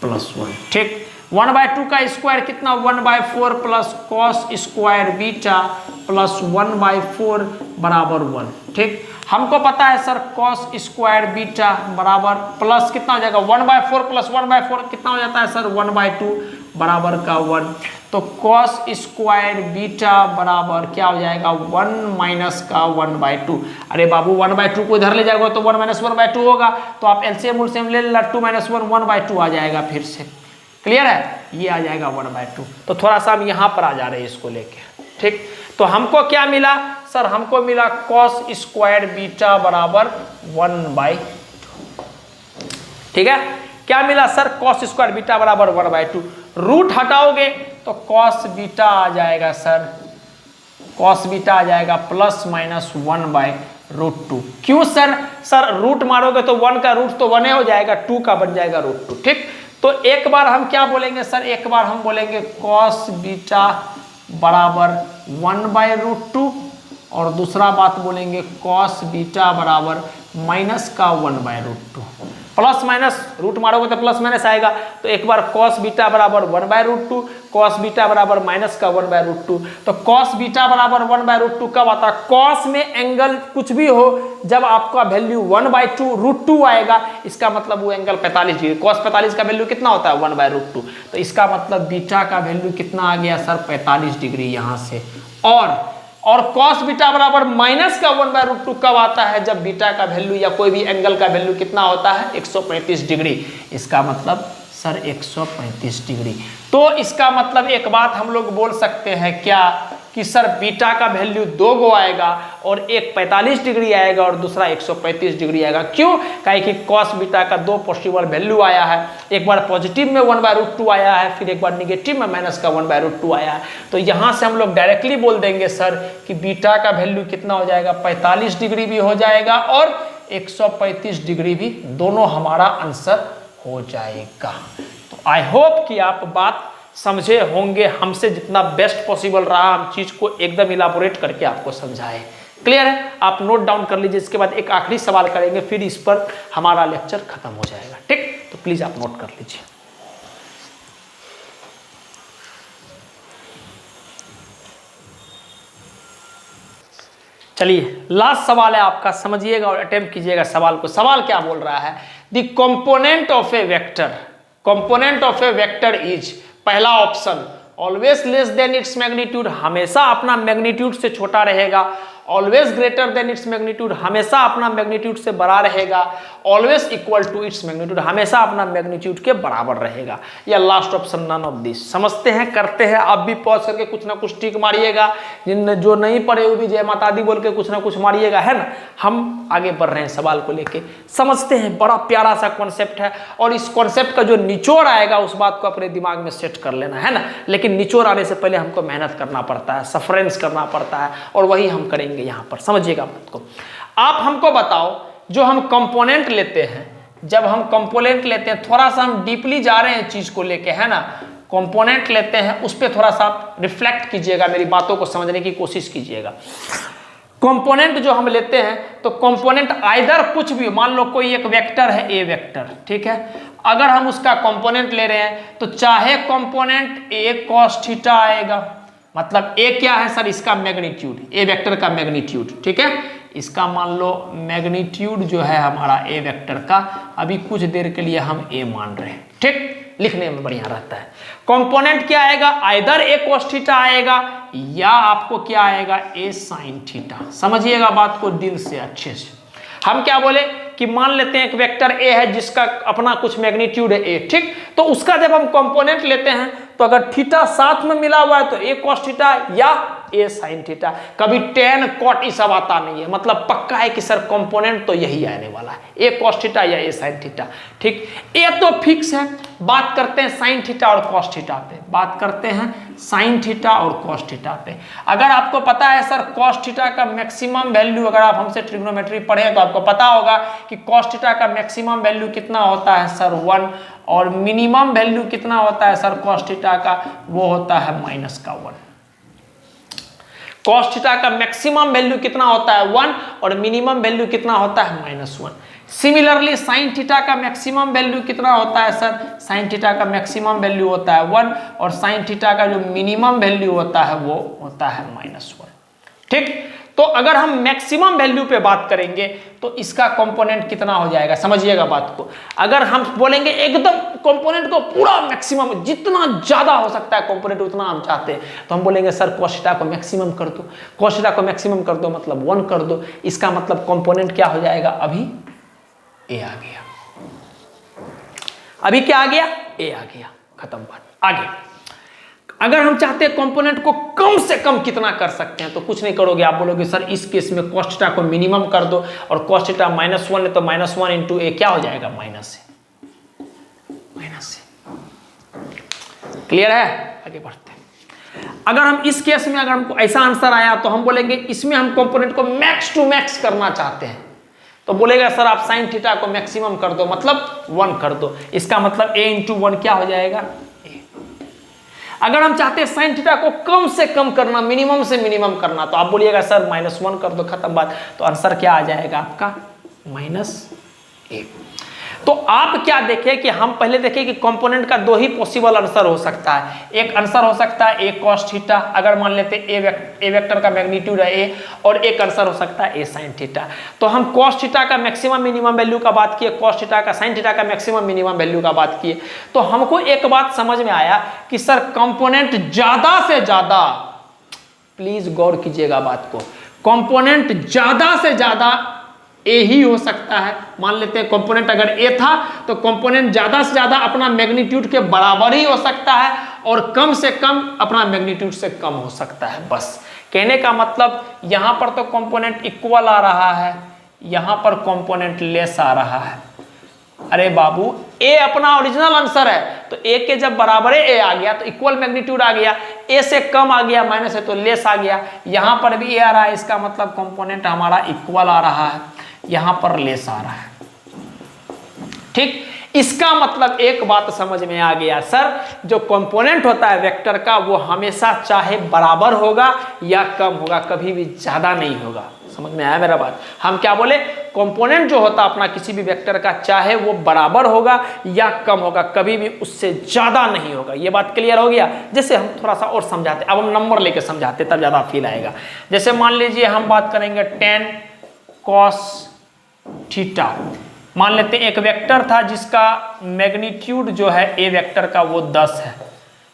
Speaker 1: प्लस 1। ठीक, 1/2 का स्क्वायर कितना? 1/4 plus cos square beta plus 1/4 बराबर 1। ठीक, हमको पता है सर कॉस स्क्वायर बीटा बराबर प्लस कितना हो जाएगा? 1/4 प्लस 1/4 कितना हो जाता है सर? 1/2 बराबर का 1। तो कॉस स्क्वायर बीटा बराबर क्या हो जाएगा? 1 माइनस का 1/2। अरे बाबू 1/2 को इधर ले जाएगा तो 1 माइनस 1/2 होगा, तो आप एलसीएम उलसीएम ले लेना, 2 माइनस 1 1/2 आ जाएगा फिर से। क्लियर है? ये आ जाएगा 1/2। तो थोड़ा सा हम यहाँ पर आ जा रहे हैं इसको लेके। ठीक, तो हमको क्या मिला सर? हमको मिला कॉस स्क्वायर बीटा बराबर 1/2। ठीक है, क्या मिला सर? कॉस स्क्वायर बीटा बराबर 1/2। रूट हटाओगे तो कॉस बीटा आ जाएगा सर, कॉस बीटा आ जाएगा प्लस माइनस 1/√2। क्यों सर? सर रूट मारोगे तो 1 का रूट तो 1 हो जाएगा, 2 का बन जाएगा √2। ठीक, तो एक बार हम क्या बोलेंगे सर? एक बार हम बोलेंगे कॉस बीटा बराबर 1/√2 और दूसरा बात बोलेंगे कॉस बीटा बराबर माइनस का 1/√2। प्लस माइनस रूट मारोगे तो प्लस माइनस आएगा, तो एक बार कॉस बीटा बराबर 1/√2, कॉस बीटा बराबर माइनस का 1/√2। तो कॉस बीटा बराबर 1/√2 कब आता है? कॉस में एंगल कुछ भी हो जब आपका वैल्यू 1/2√2 आएगा, इसका मतलब वो एंगल 45 डिग्री। कॉस 45 का वैल्यू कितना होता है? 1/√2। तो इसका मतलब बीटा का वैल्यू कितना आ गया सर? 45 डिग्री यहाँ से। और cos बीटा बराबर माइनस का 1/√2 कब आता है? जब बीटा का वैल्यू या कोई भी एंगल का वैल्यू कितना होता है? 135 डिग्री। इसका मतलब सर 135 डिग्री। तो इसका मतलब एक बात हम लोग बोल सकते हैं क्या कि सर बीटा का वैल्यू 2 गो आएगा और एक 45 डिग्री आएगा और दूसरा 135 डिग्री आएगा। क्यों? काहे कि cos बीटा का 2 पॉसिबल वैल्यू आया है, एक बार पॉजिटिव में 1/√2 आया है, फिर एक बार निगेटिव में माइनस का 1/√2 आया है। तो यहाँ से हम लोग डायरेक्टली बोल देंगे सर कि बीटा का वैल्यू कितना हो जाएगा? 45 डिग्री भी हो जाएगा और 135 डिग्री भी, दोनों हमारा आंसर हो जाएगा। तो आई होप कि आप बात समझे होंगे, हमसे जितना बेस्ट पॉसिबल रहा हम चीज को एकदम इलाबोरेट करके आपको समझाए। क्लियर है? आप नोट डाउन कर लीजिए, इसके बाद एक आखिरी सवाल करेंगे, फिर इस पर हमारा लेक्चर खत्म हो जाएगा। ठीक, तो प्लीज आप नोट कर लीजिए। चलिए लास्ट सवाल है आपका, समझिएगा और अटेम्प्ट कीजिएगा सवाल को। सवाल क्या बोल रहा है? The component of a vector, component of a vector is, पहला option always less than its magnitude, हमेशा अपना मैग्नीट्यूड से छोटा रहेगा। Always greater than its magnitude, हमेशा अपना मैग्नीट्यूड से बड़ा रहेगा। Always equal to its magnitude, हमेशा अपना मैग्नीट्यूड के बराबर रहेगा। या last option none of this. समझते हैं, करते हैं। आप भी पॉज करके कुछ ना कुछ टिक मारिएगा, जिन जो नहीं पढ़े वो भी जय माता दी बोल के कुछ ना कुछ मारिएगा, है ना। हम आगे बढ़ रहे हैं सवाल को लेके, समझते हैं। बड़ा प्यारा सा कॉन्सेप्ट है और इस कॉन्सेप्ट का जो निचोड़ आएगा उस बात को अपने दिमाग में सेट कर लेना, है ना। लेकिन निचोड़ आने से पहले हमको मेहनत करना पड़ता है, सफरेंस करना पड़ता है, और वही हम करेंगे यहाँ पर। समझिएगा बात को। आप हमको बताओ, जो हम कंपोनेंट लेते हैं, जब हम कंपोनेंट लेते हैं, थोड़ा सा हम डीपली जा रहे हैं चीज को लेके, है ना। कंपोनेंट लेते हैं, उस पर थोड़ा सा रिफ्लेक्ट कीजिएगा, मेरी बातों को समझने की कोशिश कीजिएगा। कंपोनेंट जो हम लेते हैं, तो कंपोनेंट आइदर कुछ भी, मान लो कोई एक वेक्टर है, ए वेक्टर, ठीक है। अगर हम उसका कंपोनेंट ले रहे हैं तो चाहे कंपोनेंट ए कॉस थीटा आएगा, मतलब ए क्या है सर? इसका मैग्नीट्यूड, ए वेक्टर का मैग्नीट्यूड, ठीक है। इसका मान लो मैग्नीट्यूड जो है हमारा ए वेक्टर का, अभी कुछ देर के लिए हम ए मान रहे हैं, ठीक। लिखने में बढ़िया रहता है। कंपोनेंट क्या आएगा? आइदर ए कॉस थीटा आएगा या आपको क्या आएगा? ए साइन थीटा। समझिएगा बात को दिल से अच्छे से। हम क्या बोले कि मान लेते हैं एक वेक्टर ए है जिसका अपना कुछ मैग्नीट्यूड है ए, ठीक। तो उसका जब हम कंपोनेंट लेते हैं तो अगर थीटा साथ में मिला हुआ है तो ए कॉस थीटा या ए साइन थीटा, कभी टेन कॉट ये सब आता नहीं है। मतलब पक्का है कि सर कंपोनेंट तो यही आने वाला है, ए कॉस थीटा या ए साइन थीटा, ठीक। ए तो फिक्स है। बात करते हैं साइन थीटा और कॉस थीटा पे, बात करते हैं साइन थीटा और कॉस थीटा पे। अगर आपको पता है सर कॉस थीटा का मैक्सिमम वैल्यू, अगर आप हमसे ट्रिग्नोमेट्री पढ़े तो आपको पता होगा कि कॉस थीटा का मैक्सिमम वैल्यू कितना होता है सर? 1, और मिनिमम वैल्यू कितना होता है सर कॉस थीटा का? वो होता है माइनस का 1। कॉस थीटा का मैक्सिमम वैल्यू कितना होता है? 1, और मिनिमम वैल्यू कितना होता है? -1। सिमिलरली साइन थीटा का मैक्सिमम वैल्यू कितना होता है सर? साइन थीटा का मैक्सिमम वैल्यू होता है 1, और साइन थीटा का जो मिनिमम वैल्यू होता है वो होता है -1, ठीक। तो अगर हम मैक्सिमम वैल्यू पे बात करेंगे तो इसका कंपोनेंट कितना हो जाएगा? समझिएगा बात को। अगर हम बोलेंगे एकदम कंपोनेंट को पूरा मैक्सिमम, जितना ज्यादा हो सकता है कंपोनेंट उतना हम चाहते हैं, तो हम बोलेंगे सर कॉस थीटा को मैक्सिमम कर दो, कॉस थीटा को मैक्सिमम कर दो मतलब 1 कर दो। इसका मतलब कंपोनेंट क्या हो जाएगा? अभी ए आ गया। अभी क्या आ गया? ए आ गया। खत्म बात। आगे अगर हम चाहते हैं कंपोनेंट को कम से कम कितना कर सकते हैं, तो कुछ नहीं करोगे, आप बोलोगे सर इस केस में cos थीटा को मिनिमम कर दो, और cos थीटा -1 है तो -1 इंटू ए क्या हो जाएगा? माइनस ए। क्लियर है? आगे बढ़ते हैं। अगर हम इस केस में, अगर हमको ऐसा आंसर आया तो हम बोलेंगे इसमें हम कंपोनेंट को मैक्स टू मैक्स करना चाहते हैं, तो बोलेगा सर आप साइन थीटा को मैक्सिमम कर दो, मतलब 1 कर दो। इसका मतलब a इंटू 1 क्या हो जाएगा? अगर हम चाहते हैं साइन थीटा को कम से कम करना, मिनिमम से मिनिमम करना, तो आप बोलिएगा सर -1 कर दो, खत्म बात। तो आंसर क्या आ जाएगा आपका -a। तो आप क्या देखें कि हम पहले देखें कि कंपोनेंट का दो ही पॉसिबल आंसर हो सकता है। एक आंसर हो सकता है a cos थीटा, अगर मान लेते हैं a वेक्टर का मैग्नीट्यूड है a, और एक आंसर हो सकता है a sin थीटा। तो हम cos थीटा का मैक्सिमम मिनिमम वैल्यू का बात किए, cos थीटा का sin थीटा का मैक्सिमम मिनिमम वैल्यू का बात किए। तो हमको एक बात समझ में आया कि सर कंपोनेंट ज्यादा से ज्यादा, प्लीज गौर कीजिएगा बात को, कंपोनेंट ज्यादा से ज्यादा ए ही हो सकता है। मान लेते हैं कंपोनेंट अगर ए था तो कंपोनेंट ज्यादा से ज्यादा अपना मैग्नीट्यूड के बराबर ही हो सकता है, और कम से कम अपना मैग्नीट्यूड से कम हो सकता है। बस कहने का मतलब यहां पर तो कंपोनेंट इक्वल आ रहा है, यहां पर कंपोनेंट लेस आ रहा है। अरे बाबू, ए अपना ओरिजिनल आंसर है, तो ए के जब बराबर ए आ गया तो इक्वल मैग्नीट्यूड आ गया, ए से कम आ गया माइनस है तो लेस आ गया। यहां पर भी ए आ रहा है, इसका मतलब कंपोनेंट हमारा इक्वल आ रहा है, यहां पर लेस आ रहा है। ठीक, इसका मतलब एक बात समझ में आ गया सर, जो कंपोनेंट होता है वेक्टर का वो हमेशा चाहे बराबर होगा या कम होगा, कभी भी ज्यादा नहीं होगा। समझ में आया मेरा बात? हम क्या बोले, कंपोनेंट जो होता है अपना किसी भी वेक्टर का, चाहे वो बराबर होगा या कम होगा, कभी भी उससे ज्यादा नहीं होगा। ये बात क्लियर हो गया? जैसे हम थोड़ा सा और समझाते, अब हम नंबर लेके समझाते तब ज्यादा फील आएगा। जैसे मान लीजिए हम बात करेंगे tan cos थीटा। मान लेते हैं एक वेक्टर था जिसका मैग्नीट्यूड जो है ए वेक्टर का वो 10 है,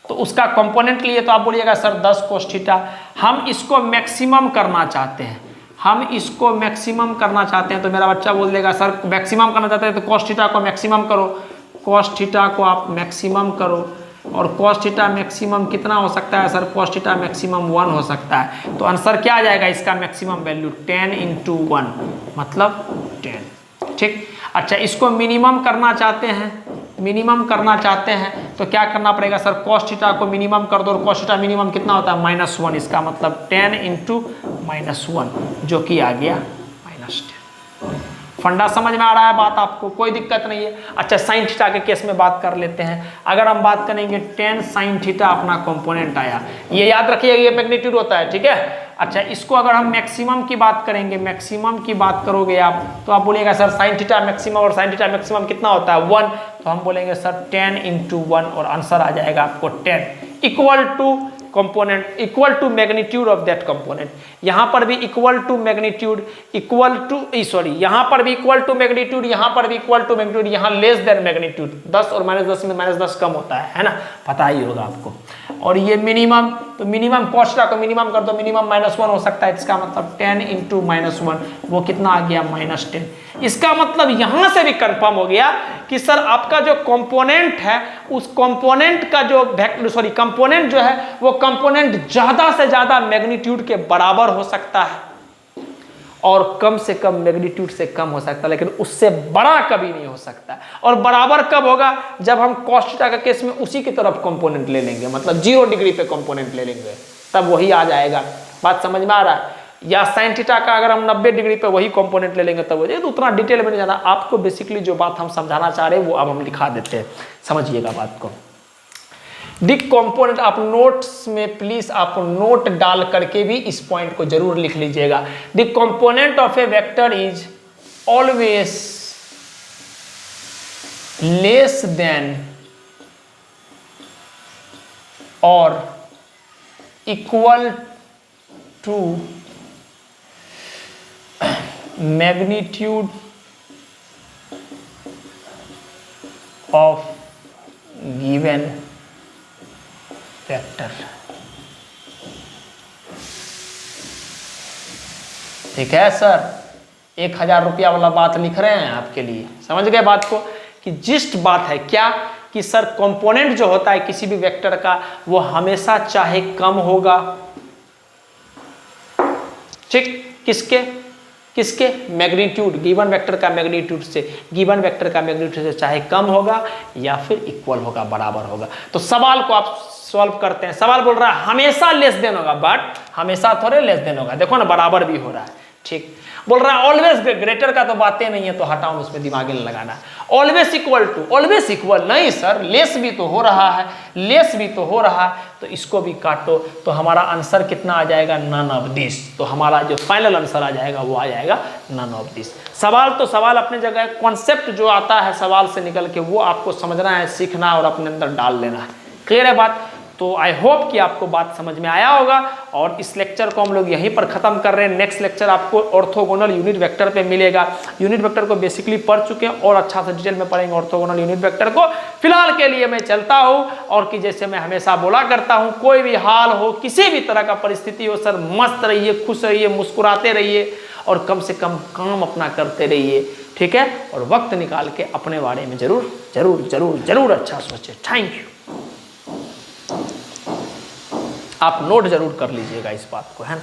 Speaker 1: तो उसका कंपोनेंट लिए तो आप बोलिएगा सर 10 cos थीटा। हम इसको मैक्सिमम करना चाहते हैं, हम इसको मैक्सिमम करना चाहते हैं, तो मेरा बच्चा बोल देगा सर मैक्सिमम करना चाहते हैं तो cos थीटा को मैक्सिमम करो, cos थीटा को आप मैक्सिमम करो। और cos थीटा मैक्सिमम कितना हो सकता है सर? cos थीटा मैक्सिमम 1 हो सकता है। तो आंसर क्या आ जाएगा इसका मैक्सिमम वैल्यू? 10 × 1 मतलब 10। ठीक, अच्छा इसको मिनिमम करना चाहते हैं, मिनिमम करना चाहते हैं तो क्या करना पड़ेगा सर? cos थीटा को मिनिमम कर दो, और cos थीटा मिनिमम कितना होता है? -1। इसका मतलब 10 × -1 जो कि आ गया -10। फंडा समझ में आ रहा है बात आपको? कोई दिक्कत नहीं है। अच्छा साइन थीटा के केस में बात कर लेते हैं। अगर हम बात करेंगे 10 sin थीटा अपना कंपोनेंट आया, ये याद रखिएगा ये मैग्नीट्यूड होता है, ठीक है। अच्छा इसको अगर हम मैक्सिमम की बात करेंगे, मैक्सिमम की बात करोगे आप, तो आप बोलिएगा सर साइन थीटा मैक्सिमम, और साइन थीटा मैक्सिमम कितना होता है? 1। तो हम बोलेंगे सर 10 × 1, और आंसर आ जाएगा आपको 10 equal to component equal to magnitude of that component. यहां पर भी equal to magnitude, equal to sorry यहां पर भी इक्वल टू मैग्नीट्यूड, यहां पर भी इक्वल टू मैग्नीट्यूड, यहां लेस देन मैग्नीट्यूड। 10 और -10 में -10 कम होता है ना, पता ही होगा आपको। और ये मिनिमम, तो मिनिमम cos थीटा को मिनिमम कर दो, मिनिमम -1 हो सकता है, इसका मतलब 10 × -1 वो कितना आ गया? -10। इसका मतलब यहां से भी कंफर्म हो गया कि सर आपका जो कंपोनेंट है, उस कंपोनेंट का जो कंपोनेंट जो है वो कंपोनेंट ज्यादा से ज्यादा मैग्नीट्यूड के बराबर हो सकता है, और कम से कम मैग्नीट्यूड से कम हो सकता है, लेकिन उससे बड़ा कभी नहीं हो सकता। और बराबर कब होगा? जब हम cos थीटा के केस में उसी की तरफ कंपोनेंट ले लेंगे, मतलब 0 डिग्री पे कंपोनेंट ले लेंगे, तब वही आ जाएगा। बात समझ में आ रहा है? या साइन थीटा का अगर हम 90 डिग्री पे वही कंपोनेंट ले लेंगे तब वो, तो उतना डिटेल में नहीं जाना। आपको बेसिकली जो बात हम समझाना चाह रहे हैं वो अब हम लिखा देते हैं, समझिएगा बात को। दी कंपोनेंट, आप नोट्स में प्लीज आप नोट डाल करके भी इस पॉइंट को जरूर लिख लीजिएगा। The component of a vector is always less than और equal to magnitude of given vector. ठीक है सर, 1000 रुपया वाला बात लिख रहे हैं आपके लिए, समझ गए बात को? कि जिस्ट बात है क्या कि सर कंपोनेंट जो होता है किसी भी वेक्टर का वो हमेशा चाहे कम होगा, ठीक, किसके मैग्नीट्यूड, गिवन वेक्टर का मैग्नीट्यूड से, गिवन वेक्टर का मैग्नीट्यूड से चाहे कम होगा या फिर इक्वल होगा, बराबर होगा। तो सवाल को आप सॉल्व करते हैं। सवाल बोल रहा है हमेशा लेस देन होगा, बट हमेशा थोड़े लेस देन होगा। देखो ना बराबर भी हो रहा है, ठीक। बोल रहा है ऑलवेज ग्रेटर का तो बातें नहीं है, तो हटाओ, इसमें दिमाग नहीं लगाना। Always equal to, always equal नहीं सर, लेस भी तो हो रहा है, लेस भी तो हो रहा है, तो इसको भी काटो, तो हमारा आंसर कितना आ जाएगा, नन ऑफ दिस। तो हमारा जो फाइनल आंसर आ जाएगा वो आ जाएगा नन ऑफ दिस। सवाल तो सवाल अपने जगह, कॉन्सेप्ट जो आता है सवाल से निकल के वो आपको समझना है, सीखना और अपने अंदर डाल लेना है। क्लियर है बात? तो आई होप कि आपको बात समझ में आया होगा, और इस लेक्चर को हम लोग यहीं पर खत्म कर रहे हैं। नेक्स्ट लेक्चर आपको ऑर्थोगोनल यूनिट वेक्टर पे मिलेगा। यूनिट वेक्टर को बेसिकली पढ़ चुके हैं और अच्छा से डिटेल में पढ़ेंगे ऑर्थोगोनल यूनिट वेक्टर को। फिलहाल के लिए मैं चलता हूं, और कि जैसे मैं हमेशा बोला करता हूं, कोई भी हाल हो, किसी भी तरह का परिस्थिति हो सर, मस्त रहिए, खुश रहिए, मुस्कुराते रहिए, और कम से कम काम अपना करते रहिए, ठीक है। और वक्त निकाल के अपने बारे में जरूर जरूर जरूर जरूर अच्छा सोचें। Thank you. आप नोट जरूर कर लीजिएगा इस बात को, है ना।